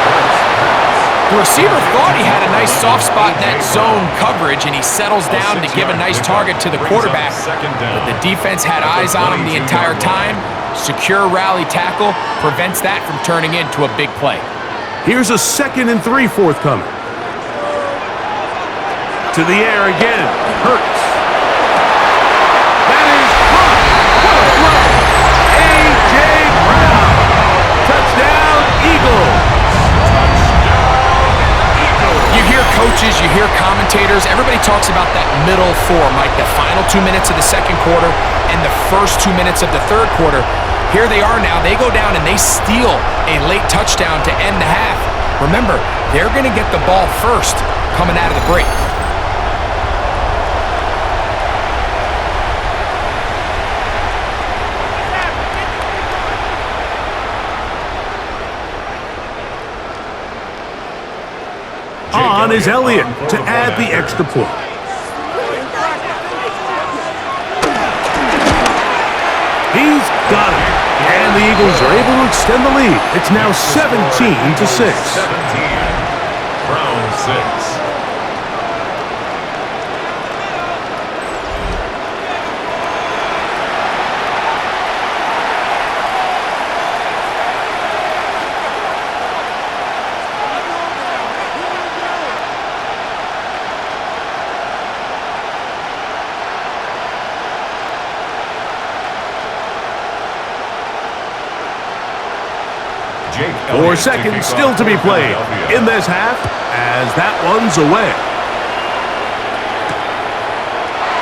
[SPEAKER 3] The receiver thought he had a nice soft spot in that zone coverage, and he settles down to give a nice target to the quarterback. But the defense had eyes on him the entire time. Secure rally tackle prevents that from turning into a big play.
[SPEAKER 1] Here's a 2nd and 3 forthcoming. To the air again, Hurts. That is caught. What a throw. A.J. Brown. Touchdown, Eagles.
[SPEAKER 3] You hear coaches, you hear commentators, everybody talks about that middle four, Mike, the final 2 minutes of the second quarter and the first 2 minutes of the third quarter. Here they are now. They go down and they steal a late touchdown to end the half. Remember, they're going to get the ball first coming out of the break.
[SPEAKER 1] On is Elliott to add the extra point. He's got it. And the Eagles are able to extend the lead. It's now 17-6.
[SPEAKER 2] 17. Brown 6.
[SPEAKER 1] Four seconds still to be played in this half as that one's away.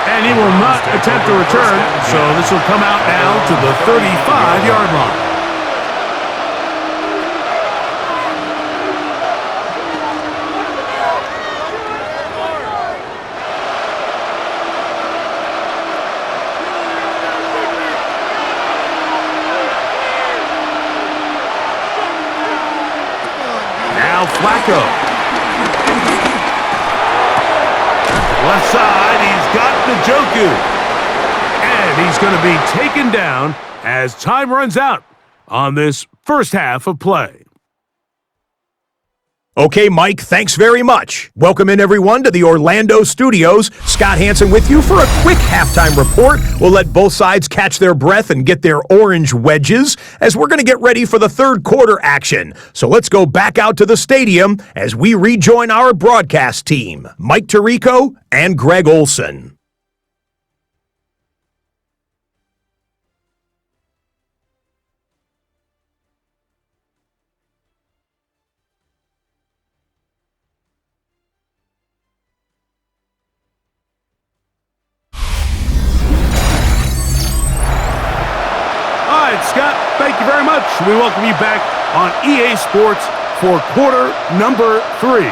[SPEAKER 1] And he will not attempt a return, so this will come out now to the 35-yard line. Flacco. Left side, he's got Njoku. And he's going to be taken down as time runs out on this first half of play.
[SPEAKER 5] Okay, Mike, thanks very much. Welcome in, everyone, to the Orlando studios. Scott Hansen with you for a quick halftime report. We'll let both sides catch their breath and get their orange wedges as we're going to get ready for the third quarter action. So let's go back out to the stadium as we rejoin our broadcast team, Mike Tirico and Greg Olson.
[SPEAKER 1] Scott, thank you very much. We welcome you back on EA Sports for quarter number 3.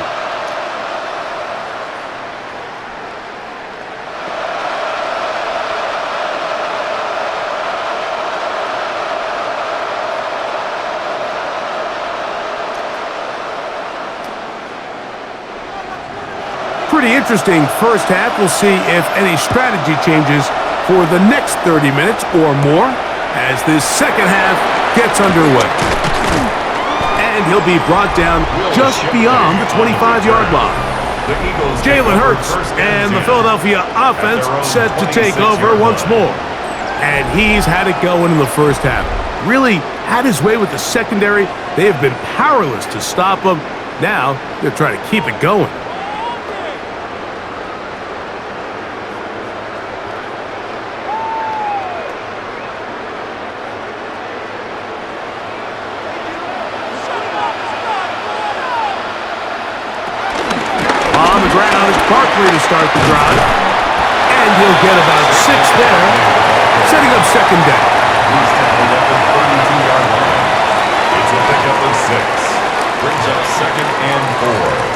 [SPEAKER 1] Pretty interesting first half. We'll see if any strategy changes for the next 30 minutes or more as this second half gets underway. And he'll be brought down just beyond the 25-yard line. Jalen Hurts and the Philadelphia offense set to take over once more. And he's had it going in the first half. Really had his way with the secondary. They have been powerless to stop him. Now they're trying to keep it going. Barkley to start the drive, and he'll get about 6 there, setting up second down.
[SPEAKER 2] He's tackled at the 32-yard line. It's a pickup of 6. Brings up second and 4.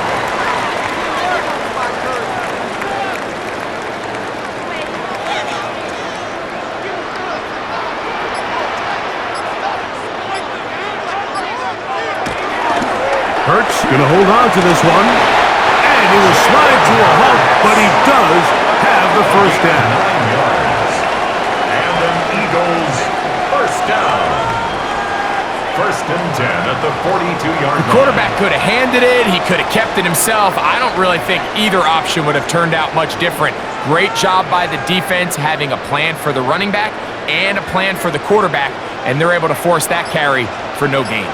[SPEAKER 1] Hurts gonna hold on to this one. And he will slide to a halt, but he does have the first down.
[SPEAKER 2] 9 yards. And an Eagles first down. First and 10 at the 42-yard line.
[SPEAKER 3] The quarterback could have handed it. He could have kept it himself. I don't really think either option would have turned out much different. Great job by the defense having a plan for the running back and a plan for the quarterback, and they're able to force that carry for no gain.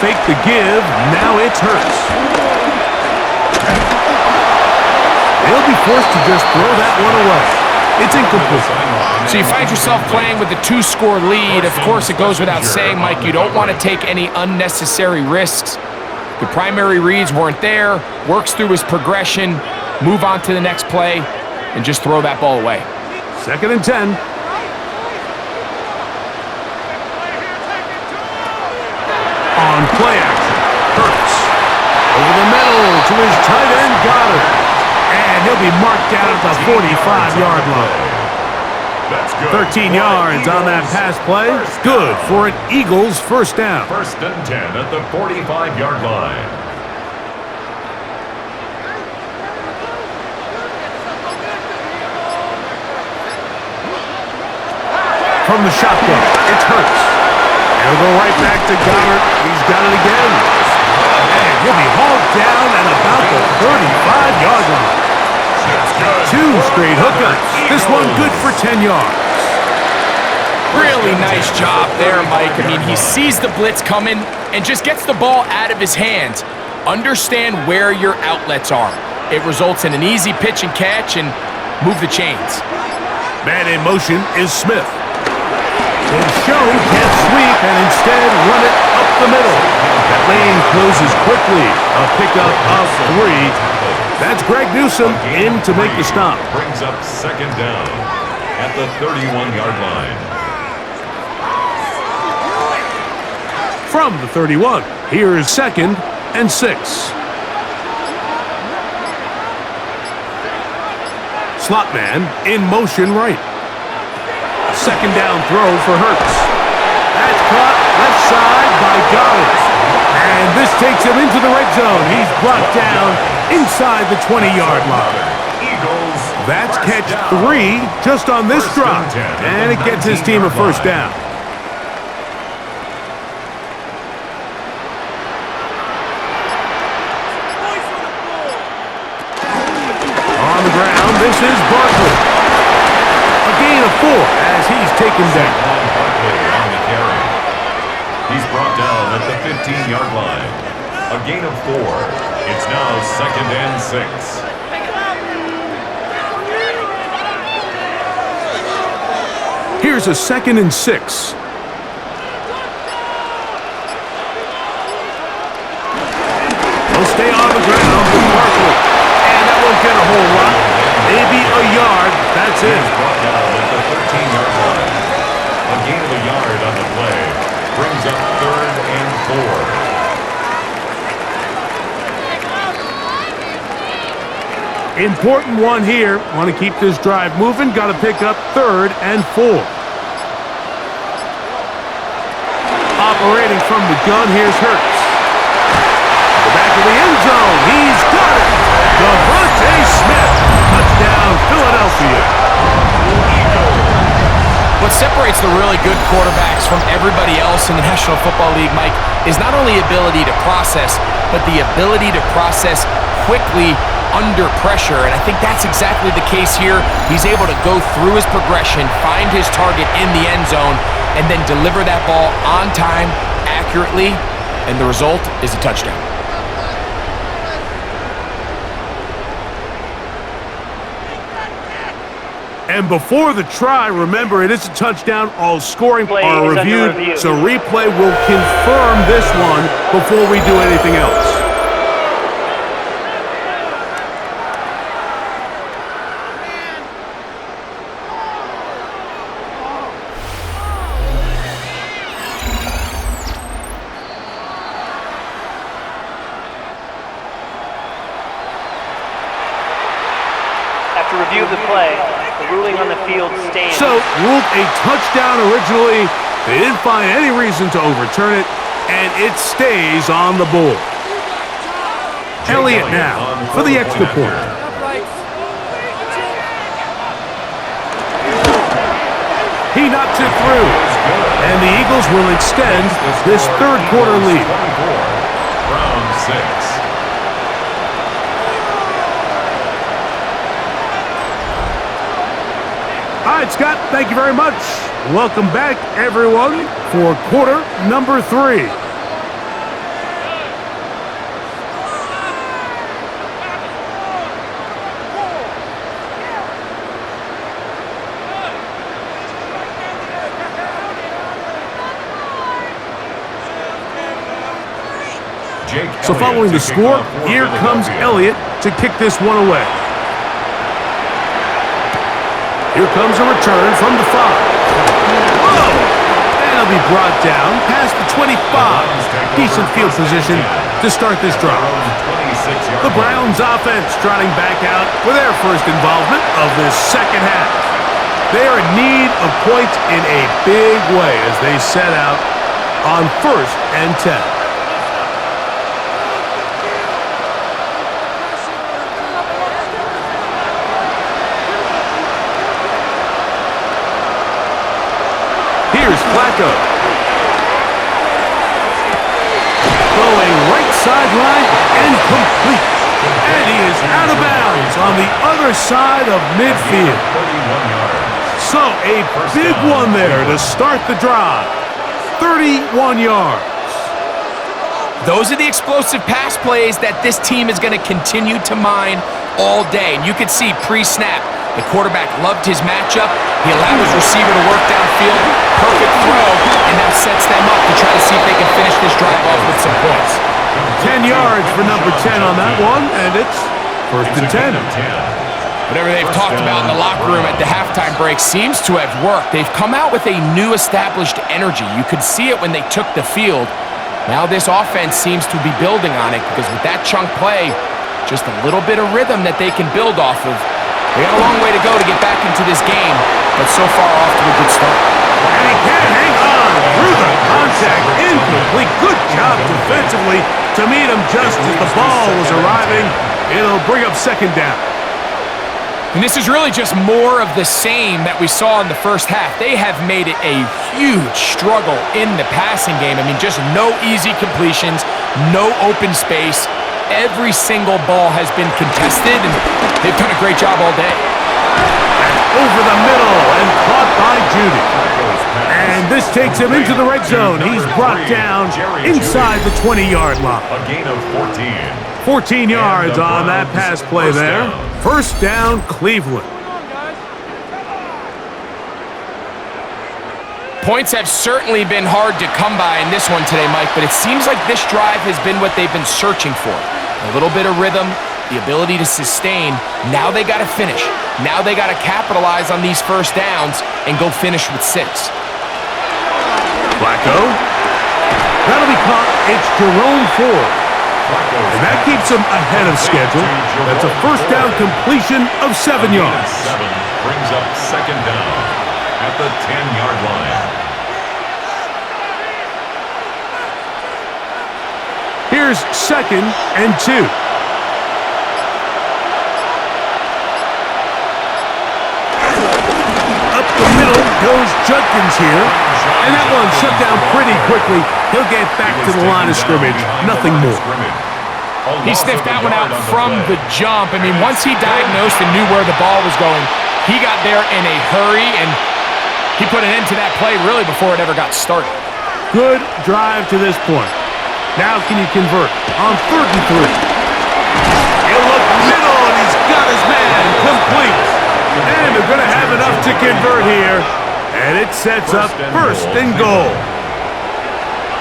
[SPEAKER 1] Fake the give. Now it's Hurts. They'll be forced to just throw that one away. It's incomplete.
[SPEAKER 3] So you find yourself playing with a 2-score lead. Of course, it goes without saying, Mike, you don't want to take any unnecessary risks. The primary reads weren't there. Works through his progression, move on to the next play, and just throw that ball away.
[SPEAKER 1] 2nd and 10. On play action, Hurts. Over the middle to his tight end, Goddard. And he'll be marked down at the 45-yard line.
[SPEAKER 2] That's good.
[SPEAKER 1] 13 yards on that pass play. Good for an Eagles first down.
[SPEAKER 2] First and 10 at the 45-yard line.
[SPEAKER 1] From the shotgun, it's Hurts. He'll go right back to Goddard. He's got it again. And he'll be hauled down at about the 35-yard line. 2 straight hookups. This one good for 10 yards.
[SPEAKER 3] Really nice job there, Mike. I mean, he sees the blitz coming and just gets the ball out of his hands. Understand where your outlets are. It results in an easy pitch and catch and move the chains.
[SPEAKER 1] Man in motion is Smith. He'll show can't sweep and instead run it up the middle. That lane closes quickly. A pickup of 3. That's Greg Newsome in to make the stop.
[SPEAKER 2] Brings up second down at the 31-yard line.
[SPEAKER 1] From the 31, here is 2nd and 6. Slot man in motion right. A 2nd down throw for Hurts. That's caught left side by Goddard. And this takes him into the red zone. He's brought down inside the 20-yard line.
[SPEAKER 2] Eagles.
[SPEAKER 1] That's catch 3 just on this drive. And it gets his team a first down. On the ground, this is Barkley. A gain of 4 as he's taken down.
[SPEAKER 2] Barkley on the carry. He's brought down at the 15-yard line. A gain of 4. It's now 2nd and 6.
[SPEAKER 1] Here's a 2nd and 6. He'll stay on the ground with Barkley. And that won't get a whole lot. Maybe a yard. That's it.
[SPEAKER 2] He's brought down at the 13-yard line. A gain of a yard on the play. Brings up 3rd and 4.
[SPEAKER 1] Important one here. Want to keep this drive moving. Got to pick up 3rd and 4. Operating from the gun, here's Hurts. The back of the end zone. He's got it. Devontae Smith. Touchdown, Philadelphia.
[SPEAKER 3] What separates the really good quarterbacks from everybody else in the National Football League, Mike, is not only ability to process, but the ability to process quickly under pressure, and I think that's exactly the case here. He's able to go through his progression, find his target in the end zone, and then deliver that ball on time, accurately, and the result is a touchdown.
[SPEAKER 1] And before the try, remember, it is a touchdown. All scoring are reviewed, so replay will confirm this one before we do anything else.
[SPEAKER 4] After review of the play, the ruling on the field stands.
[SPEAKER 1] So, ruled a touchdown originally. They didn't find any reason to overturn it, and it stays on the board. Elliott now for the extra point. He knocks it through, and the Eagles will extend this third quarter lead.
[SPEAKER 2] Round 6.
[SPEAKER 1] All right, Scott, thank you very much. Welcome back, everyone, for quarter number 3. So following the score, here comes Elliott to kick this one away. Here comes a return from the 5. Oh! And it'll be brought down past the 25. Decent field position to start this drive. The Browns offense trotting back out for their first involvement of this second half. They are in need of points in a big way as they set out on 1st and 10. Here's Flacco. Throwing right sideline and complete. And he is out of bounds on the other side of midfield. So a big one there to start the drive. 31 yards.
[SPEAKER 3] Those are the explosive pass plays that this team is going to continue to mine all day. And you could see pre-snap, the quarterback loved his matchup. He allowed his receiver to work downfield. Perfect throw, and now sets them up to try to see if they can finish this drive off with some points.
[SPEAKER 1] 10 yards for number 10 on that one, and it's 1st and 10.
[SPEAKER 3] Whatever they've talked about in the locker room at the halftime break seems to have worked. They've come out with a new established energy. You could see it when they took the field. Now this offense seems to be building on it because with that chunk play, just a little bit of rhythm that they can build off of. They got a long way to go to get back into this game, but so far off to a good start.
[SPEAKER 1] And he can't hang on through the contact. Incomplete. Good job defensively to meet him just as the ball was arriving. It'll bring up 2nd down.
[SPEAKER 3] And this is really just more of the same that we saw in the first half. They have made it a huge struggle in the passing game. I mean, just no easy completions, no open space. Every single ball has been contested, and they've done a great job all day.
[SPEAKER 1] And over the middle and caught by Judy. And this takes him into the red zone. He's brought down inside the 20-yard line.
[SPEAKER 2] A gain of 14.
[SPEAKER 1] 14 yards on that pass play there. 1st down, Cleveland.
[SPEAKER 3] Points have certainly been hard to come by in this one today, Mike, but it seems like this drive has been what they've been searching for. A little bit of rhythm, the ability to sustain. Now they got to finish. Now they got to capitalize on these 1st downs and go finish with 6.
[SPEAKER 1] Flacco. That'll be caught. It's Jerome Ford. And that keeps him ahead of schedule. That's a 1st down completion of 7 yards.
[SPEAKER 2] 7 brings up 2nd down at the 10-yard line.
[SPEAKER 1] Here's 2nd and 2. Up the middle goes Judkins here. And that one shut down pretty quickly. He'll get back to the line of scrimmage. Nothing more.
[SPEAKER 3] He sniffed that one out from the jump. I mean, once he diagnosed and knew where the ball was going, he got there in a hurry, and he put an end to that play really before it ever got started.
[SPEAKER 1] Good drive to this point. Now can you convert on 3rd and 3? He'll look middle, and he's got his man complete. And they're going to have enough to convert here. And it sets up 1st and goal.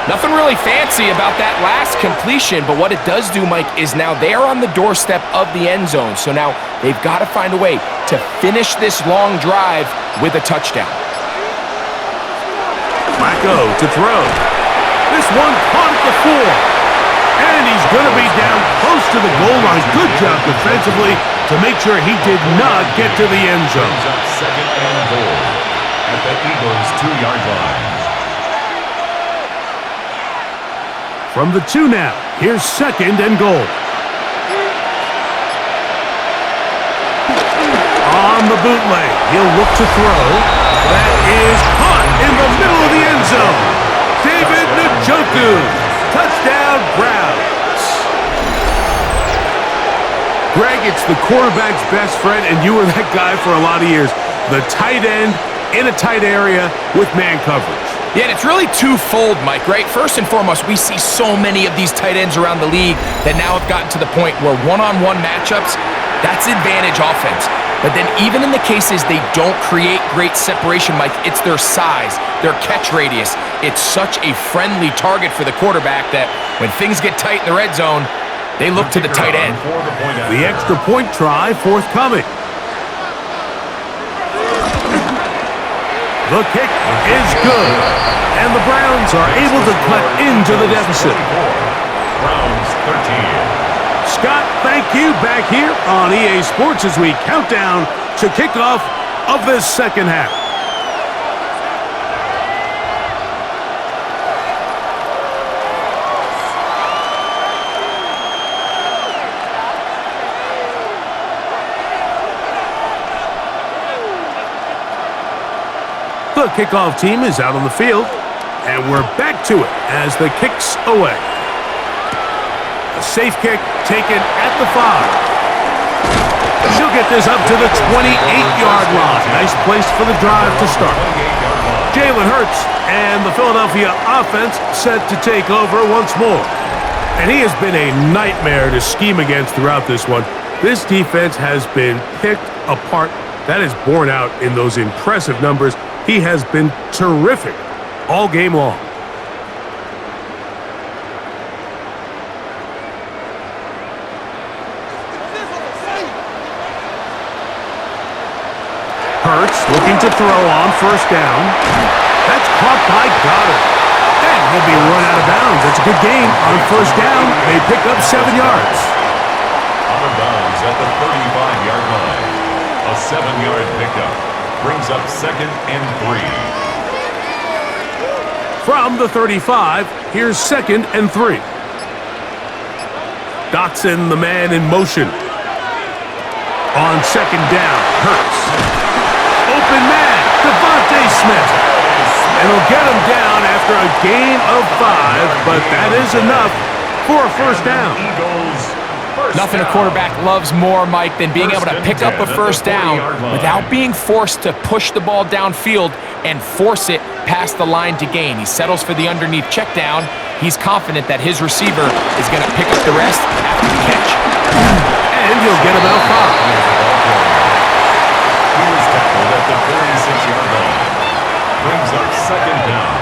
[SPEAKER 3] Nothing really fancy about that last completion, but what it does do, Mike, is now they're on the doorstep of the end zone. So now they've got to find a way to finish this long drive with a touchdown.
[SPEAKER 1] Flacco to throw. This one caught at the 4. And he's going to be down close to the goal line. Good job defensively to make sure he did not get to the end zone.
[SPEAKER 2] Brings up 2nd and goal at the Eagles' 2-yard line.
[SPEAKER 1] From the 2 now, here's 2nd and goal. On the bootleg, he'll look to throw. That is caught in the middle of the end zone. David Njoku, touchdown Browns. Greg, it's the quarterback's best friend, and you were that guy for a lot of years. The tight end in a tight area with man coverage.
[SPEAKER 3] Yeah, and it's really twofold, Mike, right? First and foremost, we see so many of these tight ends around the league that now have gotten to the point where one-on-one matchups, that's advantage offense. But then even in the cases they don't create great separation, Mike, it's their size, their catch radius. It's such a friendly target for the quarterback that when things get tight in the red zone, they look to the tight end.
[SPEAKER 1] The extra point try forthcoming. The kick is good, and the Browns are able to cut into the deficit.
[SPEAKER 2] Browns 13.
[SPEAKER 1] Scott, thank you. Back here on EA Sports as we count down to kickoff of this second half. The kickoff team is out on the field, and we're back to it as the kick's away. A safe kick taken at the 5. She'll get this up to the 28-yard line. Nice place for the drive to start. Jalen Hurts and the Philadelphia offense set to take over once more. And he has been a nightmare to scheme against throughout this one. This defense has been picked apart. That is borne out in those impressive numbers. He has been terrific all game long. Hurts looking to throw on first down. That's caught by Goddard. And he'll be run out of bounds. That's a good gain on first down. They pick up 7 yards.
[SPEAKER 2] Out of bounds at the 35-yard line. A 7-yard pickup brings up 2nd and 3.
[SPEAKER 1] From the 35, here's 2nd and 3. Dotson, the man in motion. On 2nd down, Hurts. Open man, Devontae Smith. And he'll get him down after a gain of 5, but that is enough for a first down.
[SPEAKER 3] Nothing a quarterback loves more, Mike, than being able to pick up a first down without being forced to push the ball downfield and force it past the line to gain. He settles for the underneath check down. He's confident that his receiver is going to pick up the rest after the catch.
[SPEAKER 1] And he'll get about 5.
[SPEAKER 2] He was tackled at the 46-yard line. Brings up 2nd down.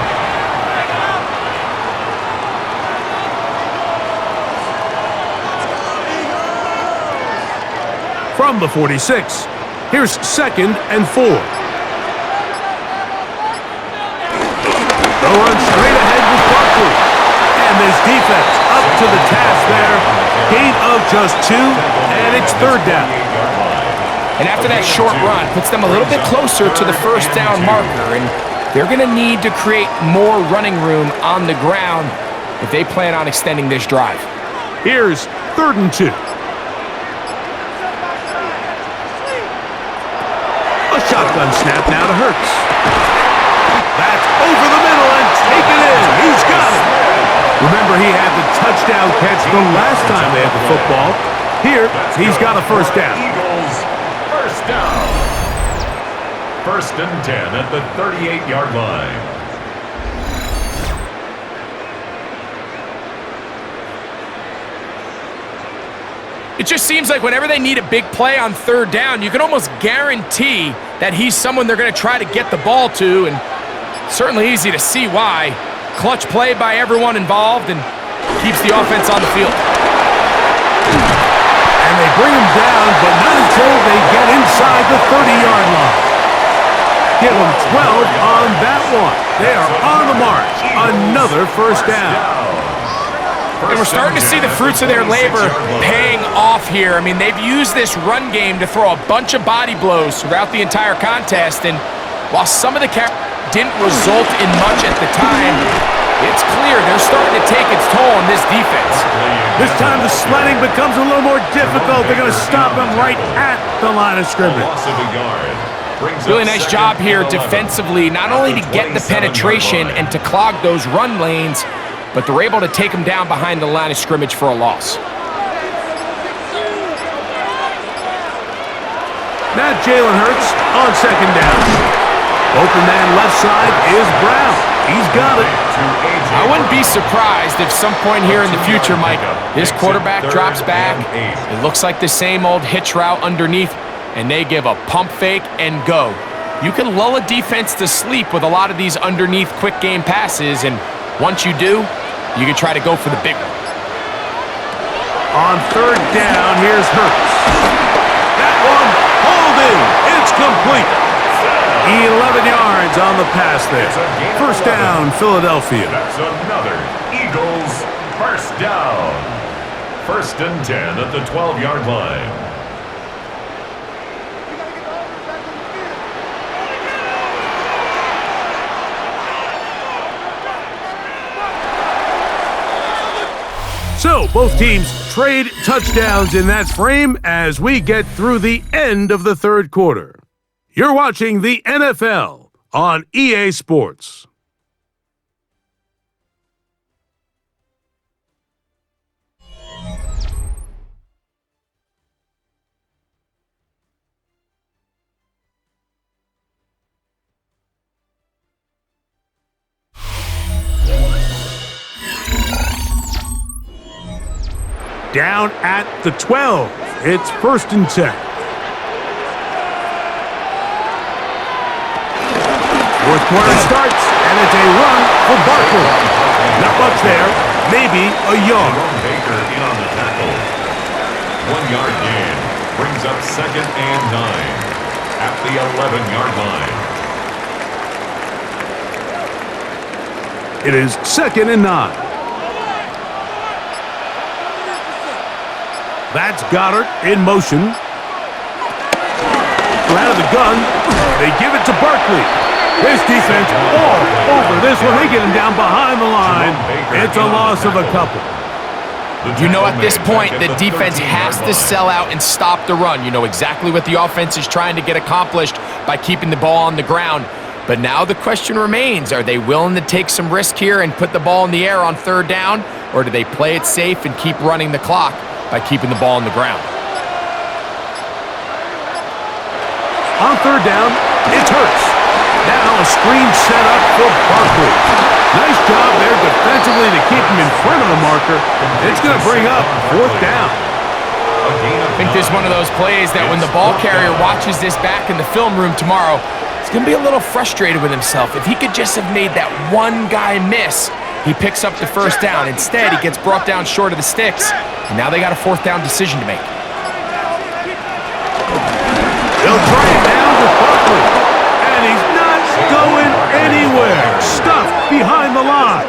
[SPEAKER 1] From the 46, here's 2nd and 4. They'll run straight ahead with Barkley. And this defense up to the task there. Gain of just 2, and it's 3rd down.
[SPEAKER 3] And after that short run, puts them a little bit closer to the first down marker, and they're going to need to create more running room on the ground if they plan on extending this drive.
[SPEAKER 1] Here's 3rd and 2. A shotgun snap now to Hurts. That's over the middle and taken in. He's got it. Remember, he had the touchdown catch the last time they had the football. Here, he's got a first down.
[SPEAKER 2] Eagles, first down. 1st and 10 at the 38-yard line.
[SPEAKER 3] It just seems like whenever they need a big play on 3rd down, you can almost guarantee that he's someone they're going to try to get the ball to, and certainly easy to see why. Clutch play by everyone involved and keeps the offense on the field.
[SPEAKER 1] And they bring him down, but not until they get inside the 30-yard line. Give them 12 on that one. They are on the march. Another first down.
[SPEAKER 3] And we're starting to see the fruits of their labor paying off here. I mean, they've used this run game to throw a bunch of body blows throughout the entire contest. And while some of the didn't result in much at the time, It's clear they're starting to take its toll on this defense.
[SPEAKER 1] This time the sledding becomes a little more difficult. They're going to stop him right at the line of scrimmage.
[SPEAKER 2] Loss of a yard.
[SPEAKER 3] Really nice job here defensively, not only to get the penetration and to clog those run lanes, but they're able to take him down behind the line of scrimmage for a loss.
[SPEAKER 1] Now Jalen Hurts on second down. Open man left side is Brown. He's got it.
[SPEAKER 3] I wouldn't be surprised if some point here in the future, Mike, this quarterback drops back. It looks like the same old hitch route underneath, and they give a pump fake and go. You can lull a defense to sleep with a lot of these underneath quick game passes, and once you do, you can try to go for the big one.
[SPEAKER 1] On third down, here's Hurts. That one, holding. It's complete. 11 yards on the pass there. First down, Philadelphia.
[SPEAKER 2] That's another Eagles first down. 1st and 10 at the 12-yard line.
[SPEAKER 1] So, both teams trade touchdowns in that frame as we get through the end of the third quarter. You're watching the NFL on EA Sports. Down at the 12. It's 1st and 10. Fourth quarter starts, and it's a run for Barkley. Not much there, maybe a yard.
[SPEAKER 2] Baker in on the tackle. 1-yard gain brings up 2nd and 9 at the 11-yard line.
[SPEAKER 1] It is 2nd and 9. That's Goddard in motion. Out of the gun, they give it to Barkley. This defense all over this one. They get him down behind the line. It's a loss of a couple.
[SPEAKER 3] You know at this point, the defense has to sell out and stop the run. You know exactly what the offense is trying to get accomplished by keeping the ball on the ground. But now the question remains, are they willing to take some risk here and put the ball in the air on 3rd down? Or do they play it safe and keep running the clock by keeping the ball on the ground?
[SPEAKER 1] On 3rd down, it's Hurts. Now a screen set up for Barkley. Nice job there defensively to keep him in front of the marker. It's going to bring up 4th down.
[SPEAKER 3] I think this is one of those plays that when the ball carrier watches this back in the film room tomorrow, he's going to be a little frustrated with himself. If he could just have made that one guy miss, he picks up the 1st down. Instead, he gets brought down short of the sticks, and now they got a 4th down decision to make.
[SPEAKER 1] They'll try it down with Barkley, and he's not going anywhere. Stuffed behind the line.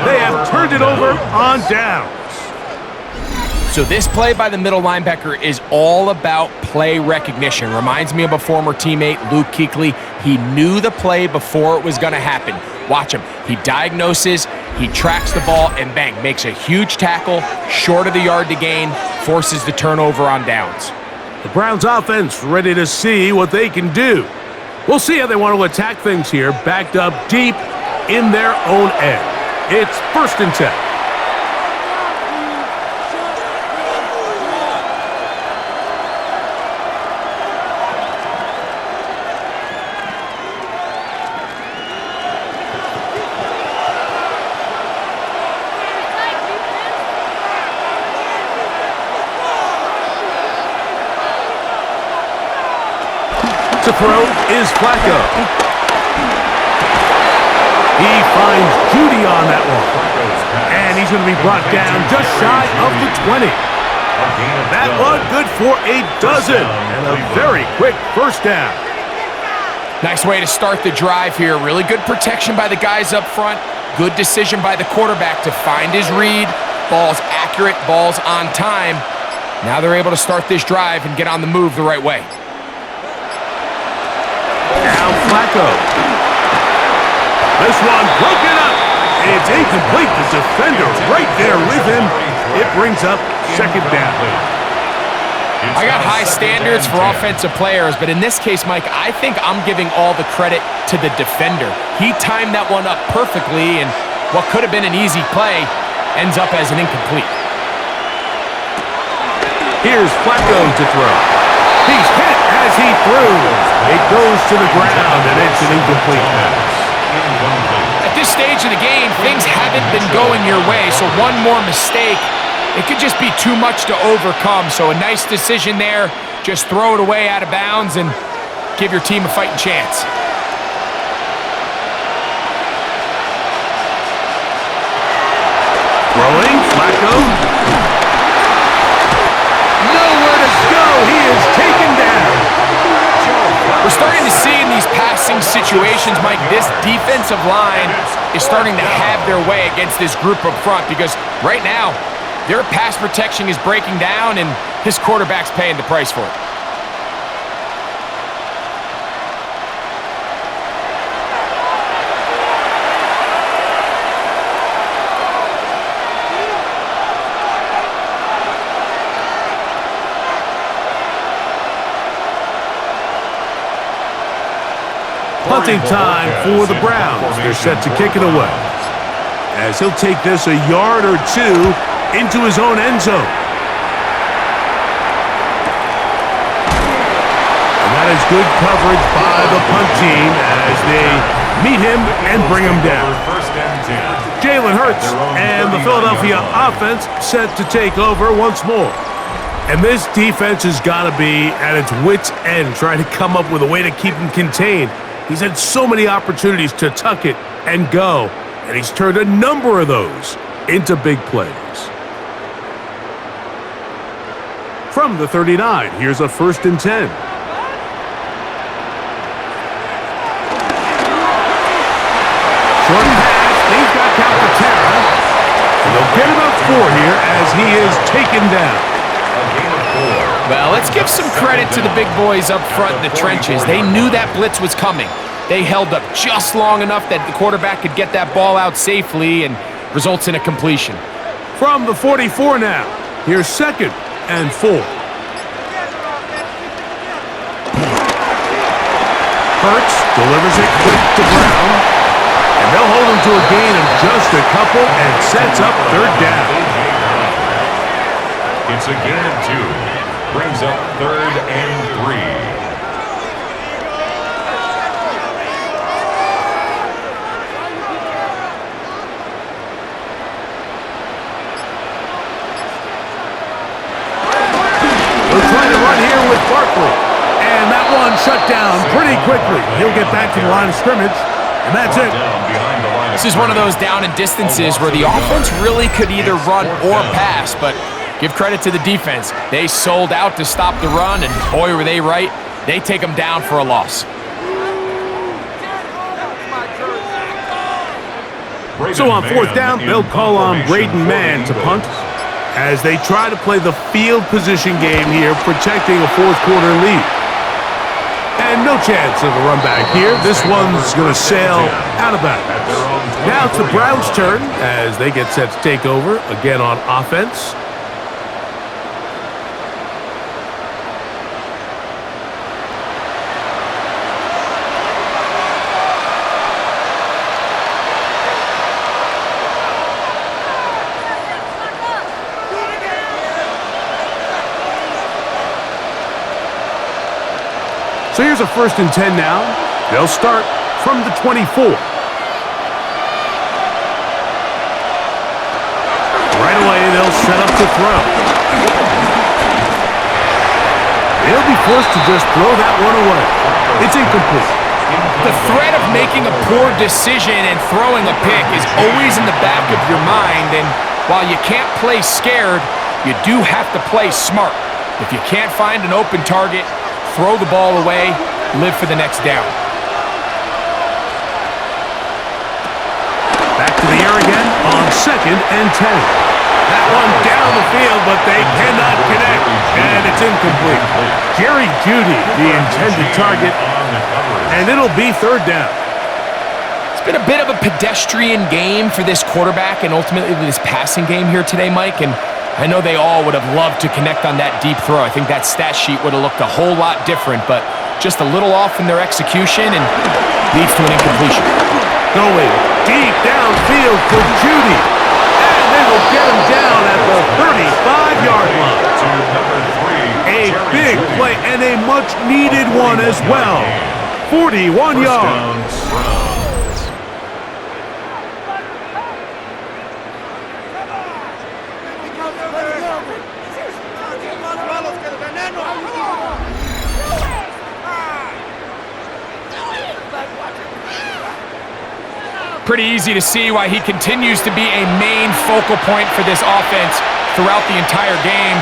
[SPEAKER 1] They have turned it over on downs.
[SPEAKER 3] So this play by the middle linebacker is all about play recognition. Reminds me of a former teammate, Luke Kuechly. He knew the play before it was going to happen. Watch him. He diagnoses, he tracks the ball, and bang, makes a huge tackle, short of the yard to gain, forces the turnover on downs.
[SPEAKER 1] The Browns offense ready to see what they can do. We'll see how they want to attack things here, backed up deep in their own end. It's 1st and 10. To throw is Flacco. He finds Judy on that one. And he's going to be brought down just shy of the 20. That one good for a dozen. And a very quick 1st down.
[SPEAKER 3] Nice way to start the drive here. Really good protection by the guys up front. Good decision by the quarterback to find his read. Ball's accurate, ball's on time. Now they're able to start this drive and get on the move the right way.
[SPEAKER 1] Now Flacco. This one broken up, It's incomplete. The defender right there with him. It brings up second down.
[SPEAKER 3] I got high standards for offensive players, but in this case, Mike, I think I'm giving all the credit to the defender. He timed that one up perfectly, and what could have been an easy play ends up as an incomplete.
[SPEAKER 1] Here's Flacco to throw. He's hit as he throws. It goes to the ground, and it's an incomplete pass.
[SPEAKER 3] At this stage of the game, things haven't been going your way, so one more mistake, it could just be too much to overcome. So a nice decision there. Just throw it away out of bounds and give your team a fighting chance.
[SPEAKER 1] Throwing, Flacco. Nowhere to go. He is taken down.
[SPEAKER 3] We're starting to see in these passing situations, Mike, this defensive line is starting to have their way against this group up front because right now, their pass protection is breaking down and his quarterback's paying the price for it.
[SPEAKER 1] Punting time for the Browns. They're set to kick it away. As he'll take this a yard or two into his own end zone. And that is good coverage by the punt team as they meet him and bring him down. Jalen Hurts and the Philadelphia offense set to take over once more. And this defense has got to be at its wits' end trying to come up with a way to keep him contained. He's had so many opportunities to tuck it and go, and he's turned a number of those into big plays. From the 39, here's a 1st and 10. Short pass, he's got Calcaterra. And they'll get about 4 here as he is taken down.
[SPEAKER 3] Well, let's give some credit to the big boys up front in the trenches. They knew that blitz was coming. They held up just long enough that the quarterback could get that ball out safely and results in a completion.
[SPEAKER 1] From the 44 now, here's 2nd and 4. Hurts delivers it quick to Brown. And they'll hold him to a gain of just a couple and sets up 3rd down.
[SPEAKER 2] It's a gain of 2. Brings up 3rd and 3.
[SPEAKER 1] They'll try to run here with Barkley. And that one shut down pretty quickly. He'll get back to the line of scrimmage, and that's it.
[SPEAKER 3] This is one of those down and distances where the offense really could either run or pass, but give credit to the defense. They sold out to stop the run, and boy, were they right. They take them down for a loss.
[SPEAKER 1] So on 4th down, they'll call on Braden Mann to punt as they try to play the field position game here, protecting a 4th quarter lead. And no chance of a run back here. This one's going to sail out of bounds. Now it's the Browns' turn as they get set to take over again on offense. So here's a 1st and 10 now. They'll start from the 24. Right away, they'll set up to throw. They'll be forced to just throw that one away. It's incomplete.
[SPEAKER 3] The threat of making a poor decision and throwing a pick is always in the back of your mind, and while you can't play scared, you do have to play smart. If you can't find an open target, throw the ball away, live for the next down.
[SPEAKER 1] Back to the air again on 2nd and 10. That one down the field, but they cannot connect, and it's incomplete. Jerry Jeudy, the intended target, and it'll be 3rd down.
[SPEAKER 3] Been a bit of a pedestrian game for this quarterback and ultimately this passing game here today, Mike. And I know they all would have loved to connect on that deep throw. I think that stat sheet would have looked a whole lot different, but just a little off in their execution and leads to an incompletion.
[SPEAKER 1] Going deep downfield for Judy. And they will get him down at the 35-yard line.
[SPEAKER 2] To number 3,
[SPEAKER 1] A big play and a much-needed one as well. 41 yards.
[SPEAKER 3] Pretty easy to see why he continues to be a main focal point for this offense throughout the entire game.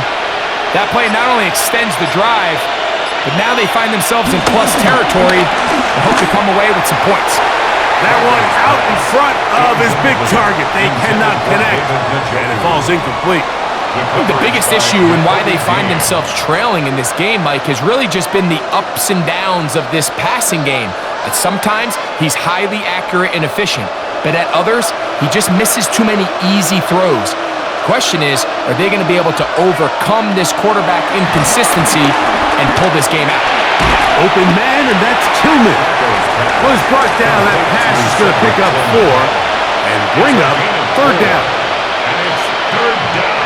[SPEAKER 3] That play not only extends the drive, but now they find themselves in plus territory and hope to come away with some points.
[SPEAKER 1] That one out in front of his big target. They cannot connect, and it falls incomplete.
[SPEAKER 3] I think the biggest issue and why they find themselves trailing in this game, Mike, has really just been the ups and downs of this passing game. At sometimes, he's highly accurate and efficient, but at others, he just misses too many easy throws. Question is, are they going to be able to overcome this quarterback inconsistency and pull this game out?
[SPEAKER 1] Open man, and that's Tillman. Was brought down. That pass is going to pick up 4 and bring up third down.
[SPEAKER 2] And it's third down.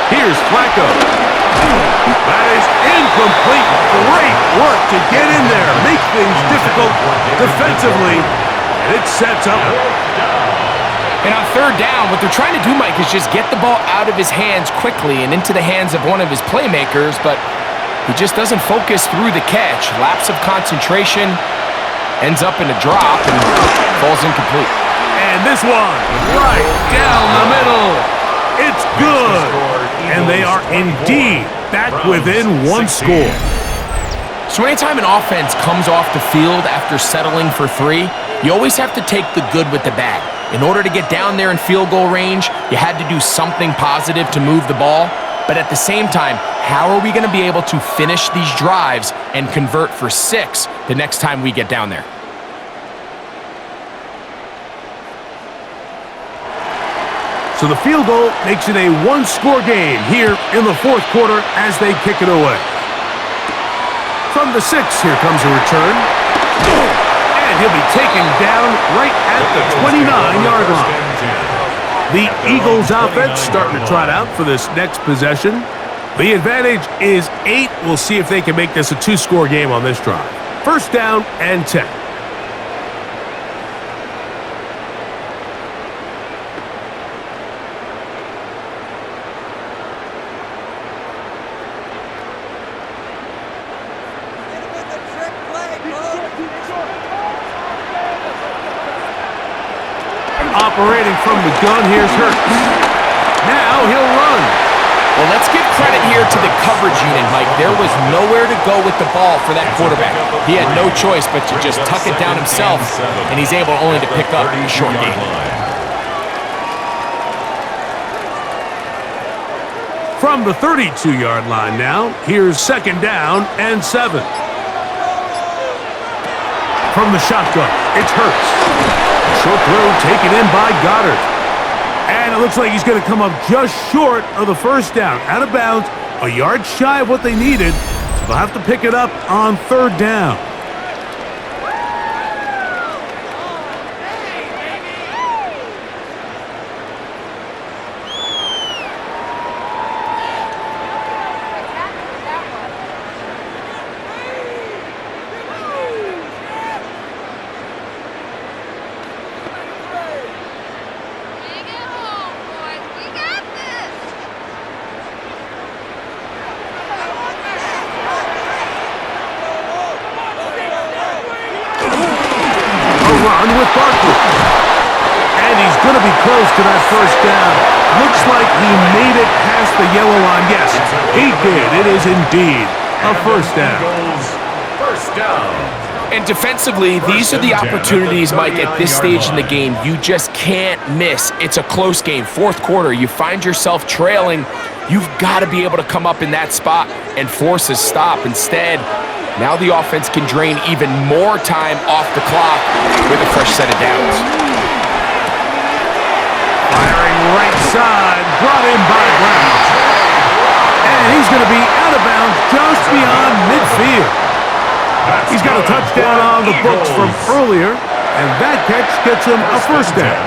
[SPEAKER 1] Here's Flacco. That is incomplete. Great work to get in there. Make things difficult defensively. And it sets up.
[SPEAKER 3] And on third down, what they're trying to do, Mike, is just get the ball out of his hands quickly and into the hands of one of his playmakers, but he just doesn't focus through the catch. Lapse of concentration, ends up in a drop, and falls incomplete.
[SPEAKER 1] And this one, right down the middle. It's good. And they are indeed back within one score.
[SPEAKER 3] So anytime an offense comes off the field after settling for 3, you always have to take the good with the bad. In order to get down there in field goal range, you had to do something positive to move the ball. But at the same time, how are we going to be able to finish these drives and convert for 6 the next time we get down there?
[SPEAKER 1] So the field goal makes it a one-score game here in the fourth quarter as they kick it away. From the 6, here comes a return. And he'll be taken down right at the 29-yard line. The Eagles offense starting to trot out for this next possession. The advantage is 8. We'll see if they can make this a 2-score game on this drive. First down and 10. Operating from the gun, here's Hurts. Now he'll run.
[SPEAKER 3] Well, let's give credit here to the coverage unit, Mike. There was nowhere to go with the ball for that quarterback. He had no choice but to just tuck it down himself, and he's able only to pick up a short gain.
[SPEAKER 1] From the 32-yard line now, here's second down and 7. From the shotgun, it's Hurts. Short throw taken in by Goddard. And it looks like he's going to come up just short of the first down. Out of bounds, a yard shy of what they needed. So they'll have to pick it up on third down. Run with Barkley. And he's going to be close to that first down. Looks like he made it past the yellow line. Yes, he did. It is indeed a first down.
[SPEAKER 2] First down.
[SPEAKER 3] And defensively, these are the opportunities, Mike, at this stage in the game. You just can't miss. It's a close game. Fourth quarter, you find yourself trailing. You've got to be able to come up in that spot and force a stop. Instead, now the offense can drain even more time off the clock with a fresh set of downs.
[SPEAKER 1] Firing right side, brought in by Brown. And he's going to be out of bounds just beyond midfield. He's got a touchdown on the books from earlier, and that catch gets him a first down.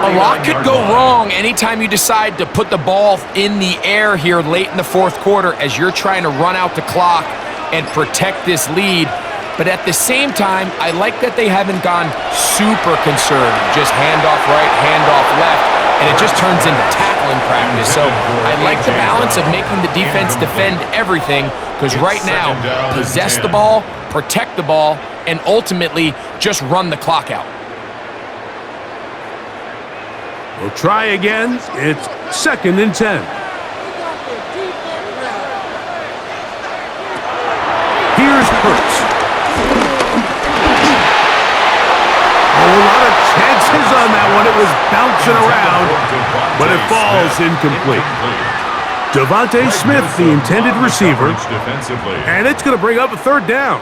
[SPEAKER 3] A lot could go wrong anytime you decide to put the ball in the air here late in the fourth quarter as you're trying to run out the clock and protect this lead. But at the same time, I like that they haven't gone super conservative, just handoff right, handoff left, and it just turns into tackling practice. So I like the balance of making the defense defend everything, because right now, possess the ball, protect the ball, and ultimately just run the clock out.
[SPEAKER 1] We'll try again. It's 2nd and 10. Here's Hurts. Oh, a lot of chances on that one. It was bouncing around, but it falls incomplete. Devontae Smith, the intended receiver, and it's going to bring up a 3rd down.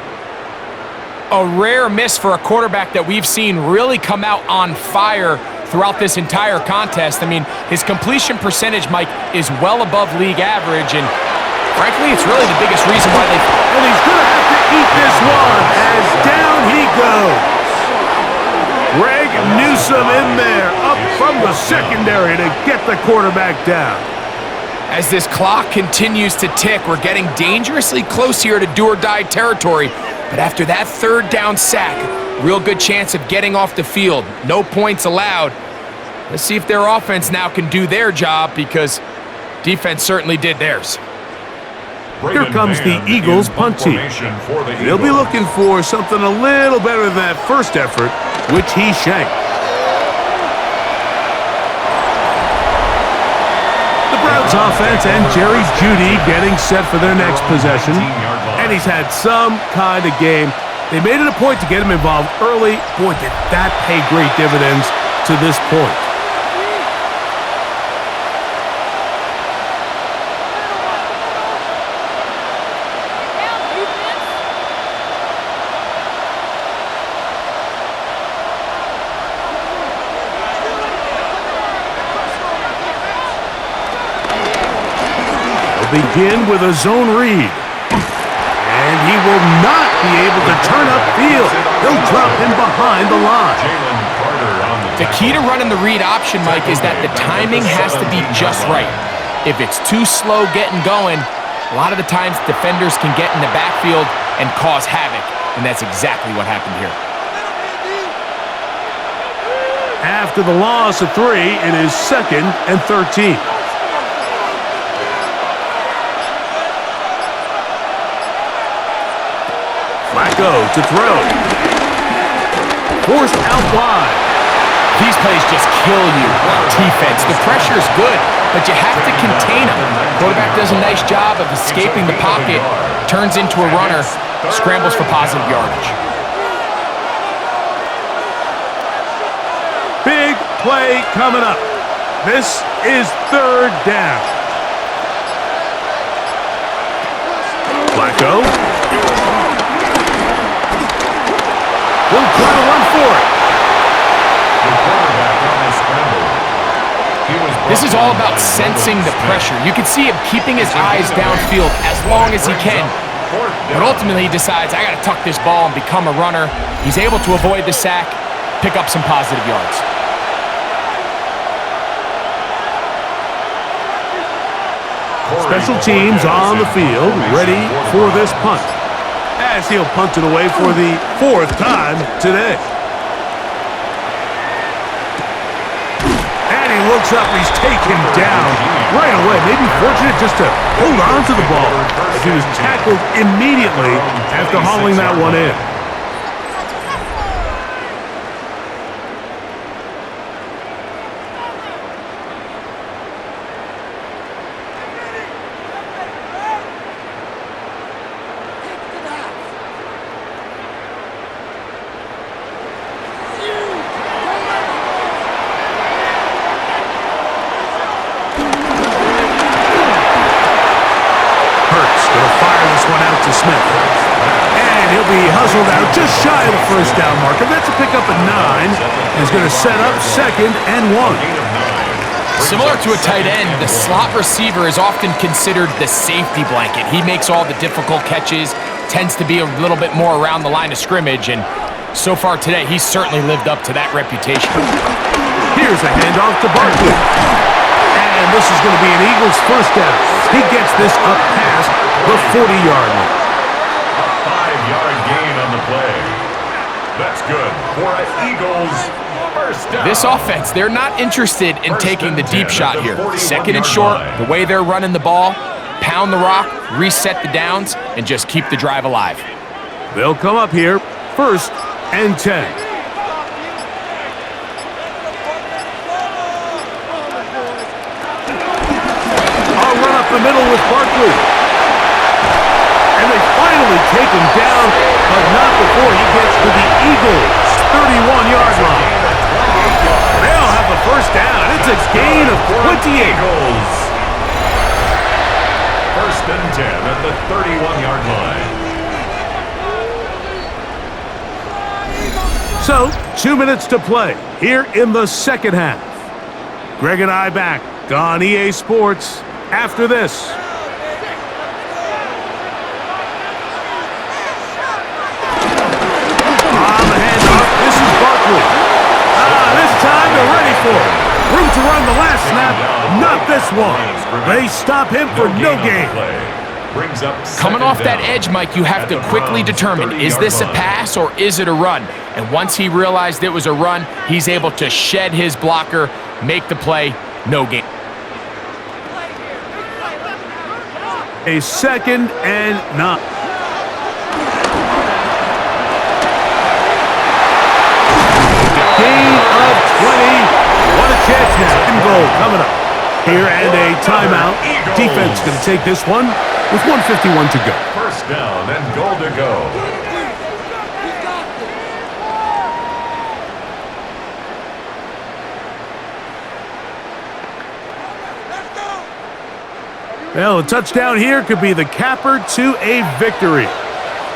[SPEAKER 3] A rare miss for a quarterback that we've seen really come out on fire throughout this entire contest. I mean, his completion percentage, Mike, is well above league average, and frankly, it's really the biggest reason why they...
[SPEAKER 1] And he's going to have to eat this one, as down he goes. Greg Newsome in there, up from the secondary to get the quarterback down.
[SPEAKER 3] As this clock continues to tick, we're getting dangerously close here to do-or-die territory. But after that 3rd down sack, real good chance of getting off the field. No points allowed. Let's see if their offense now can do their job, because defense certainly did theirs.
[SPEAKER 1] Here comes the Eagles punt team. They'll be looking for something a little better than that first effort, which he shanked. The Browns offense and Jerry Jeudy getting set for their next possession. And he's had some kind of game. They made it a point to get him involved early. Boy, did that pay great dividends to this point. They'll begin with a zone read. And he will not be able to turn upfield. He'll drop him behind the line.
[SPEAKER 3] The key to running the read option, Mike, is that the timing has to be just right. If it's too slow getting going, a lot of the times defenders can get in the backfield and cause havoc, and that's exactly what happened here.
[SPEAKER 1] After the loss of 3, it is 2nd and 13. Flacco to throw. Forced out wide.
[SPEAKER 3] These plays just kill you. Defense, the pressure is good, but you have to contain them. Quarterback does a nice job of escaping the pocket, turns into a runner, scrambles for positive yardage.
[SPEAKER 1] Big play coming up. This is 3rd down. Flacco. He'll try to run for it.
[SPEAKER 3] This is all about sensing the pressure. You can see him keeping his eyes downfield as long as he can. But ultimately he decides, I got to tuck this ball and become a runner. He's able to avoid the sack, pick up some positive yards.
[SPEAKER 1] Special teams on the field, ready for this punt, as he'll punt it away for the 4th time today. And he looks up, he's taken down right away. Maybe fortunate just to hold on to the ball, as he was tackled immediately after hauling that one in. just shy of the first down marker. That's a pickup of 9. He's going to set up 2nd and 1.
[SPEAKER 3] Similar to a tight end, the slot receiver is often considered the safety blanket. He makes all the difficult catches, tends to be a little bit more around the line of scrimmage, and so far today, he's certainly lived up to that reputation.
[SPEAKER 1] Here's a handoff to Barkley. And this is going to be an Eagles first down. He gets this up past the 40-yard line.
[SPEAKER 2] A 5-yard gain on the play. That's good for an Eagles first down.
[SPEAKER 3] This offense, they're not interested in taking the deep shot here. 2nd and short, the way they're running the ball, pound the rock, reset the downs, and just keep the drive alive.
[SPEAKER 1] They'll come up here, 1st and 10. I'll run up the middle with Barkley. And they finally take him down, but not before he gets to the Eagles' 31-yard line. They'll have the first down. It's a gain of 28.
[SPEAKER 2] Eagles. 1st and 10 at the 31-yard line.
[SPEAKER 1] So, 2 minutes to play here in the second half. Greg and I back on EA Sports after this. On the handoff, this is Barkley. This time they're ready for it. Room to run the last snap, not this one. They stop him for no gain.
[SPEAKER 3] Coming off that edge, Mike, you have to quickly determine, is this a pass or is it a run? And once he realized it was a run, he's able to shed his blocker, make the play, no gain.
[SPEAKER 1] A 2nd and 9. Gain of 20. What a catch now. And goal coming up. Here and a timeout. Defense going to take this one with 1:51 to go.
[SPEAKER 2] First down and goal to go.
[SPEAKER 1] Well, a touchdown here could be the capper to a victory.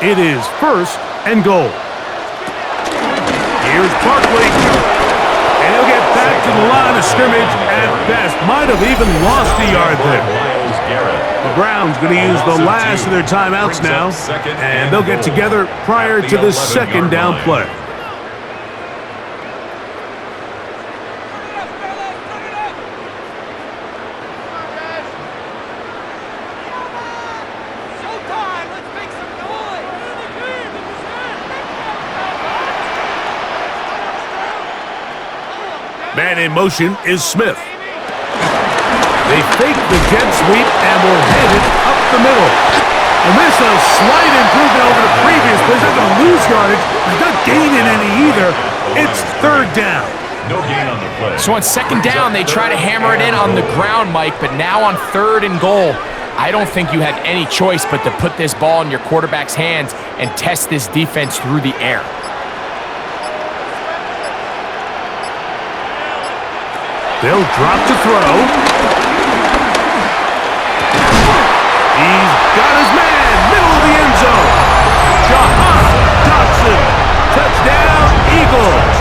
[SPEAKER 1] It is 1st and goal. Here's Barkley. And he'll get back to the line of scrimmage at best. Might have even lost a yard there. The Browns going to use the last of their timeouts now, and they'll get together prior to the 2nd down play. Man in motion is Smith. They fake the jet sweep and will head it up the middle. And this is a slight improvement over the previous play. He's not going to lose yardage. He's not gaining any either. It's 3rd down.
[SPEAKER 2] No gain on the play.
[SPEAKER 3] So on 2nd down, they try to hammer it in on the ground, Mike, but now on 3rd and goal, I don't think you had any choice but to put this ball in your quarterback's hands and test this defense through the air.
[SPEAKER 1] They'll drop to throw. He's got his man, middle of the end zone. Jahan Dotson, touchdown, Eagles.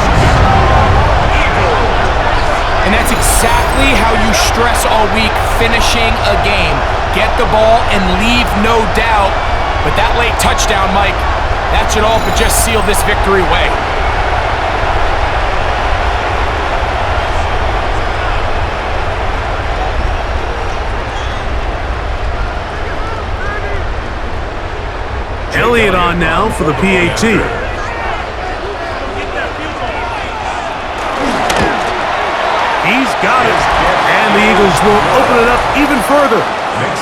[SPEAKER 3] And that's exactly how you stress all week, finishing a game. Get the ball and leave no doubt. But that late touchdown, Mike, that should all but just seal this victory away.
[SPEAKER 1] Elliott on now for the PAT. He's got it. And the Eagles will open it up even further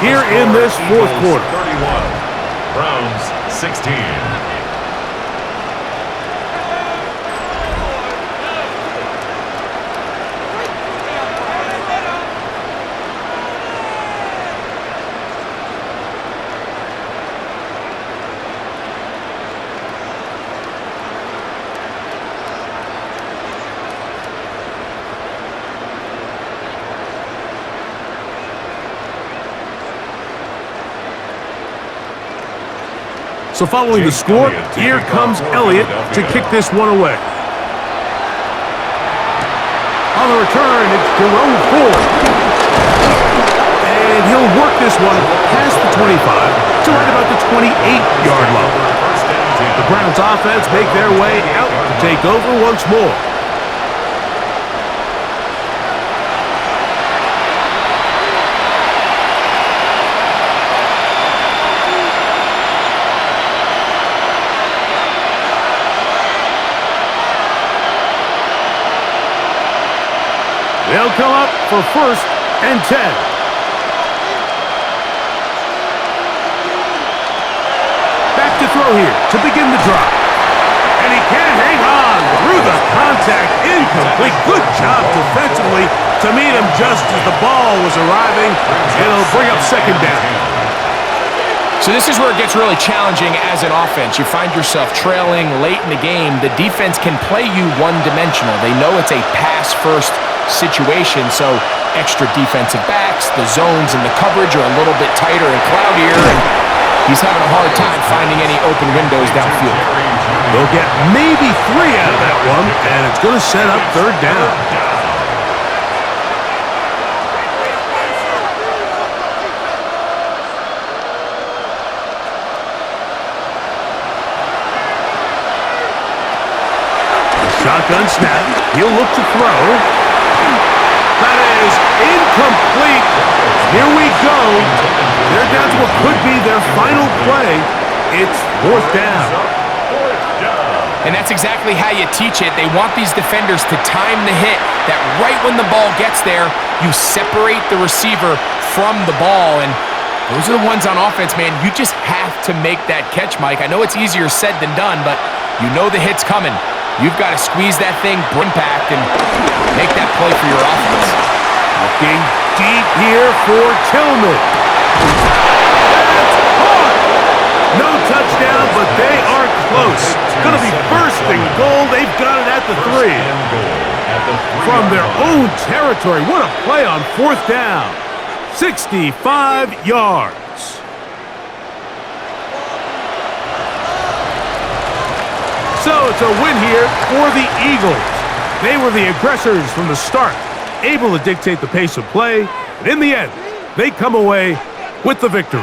[SPEAKER 1] here in this 4th quarter.
[SPEAKER 2] 31, Browns 16.
[SPEAKER 1] So following the score, here comes Elliott to kick this one away. On the return, it's Jerome Ford. And he'll work this one past the 25 to right about the 28-yard line. The Browns offense make their way out to take over once more. They'll come up for 1st and 10. Back to throw here to begin the drive. And he can't hang on through the contact. Incomplete. Good job defensively to meet him just as the ball was arriving. It'll bring up 2nd down.
[SPEAKER 3] So this is where it gets really challenging as an offense. You find yourself trailing late in the game. The defense can play you one-dimensional. They know it's a pass-first situation, so extra defensive backs, the zones and the coverage are a little bit tighter and cloudier, and he's having a hard time finding any open windows downfield.
[SPEAKER 1] They'll get maybe 3 out of that one, and it's going to set up 3rd down. Shotgun snap. He'll look to throw. That is incomplete. Here we go. They're down to what could be their final play. It's 4th down.
[SPEAKER 3] And that's exactly how you teach it. They want these defenders to time the hit, that right when the ball gets there, you separate the receiver from the ball. And those are the ones on offense, man. You just have to make that catch, Mike. I know it's easier said than done, but you know the hit's coming. You've got to squeeze that thing, bring back, and make that play for your offense.
[SPEAKER 1] Looking deep here for Tillman. That's caught! No touchdown, but they are close. Going to be 1st and goal. They've got it at the 3. From their own territory. What a play on 4th down. 65 yards. So it's a win here for the Eagles. They were the aggressors from the start, able to dictate the pace of play, and in the end, they come away with the victory.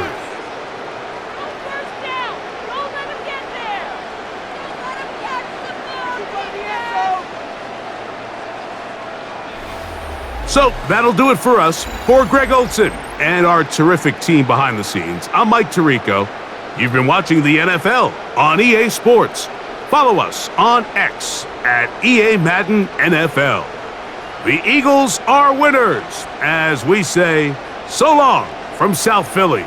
[SPEAKER 1] So that'll do it for us. For Greg Olson and our terrific team behind the scenes, I'm Mike Tirico. You've been watching the NFL on EA Sports. Follow us on X at EA Madden NFL. The Eagles are winners, as we say, so long from South Philly.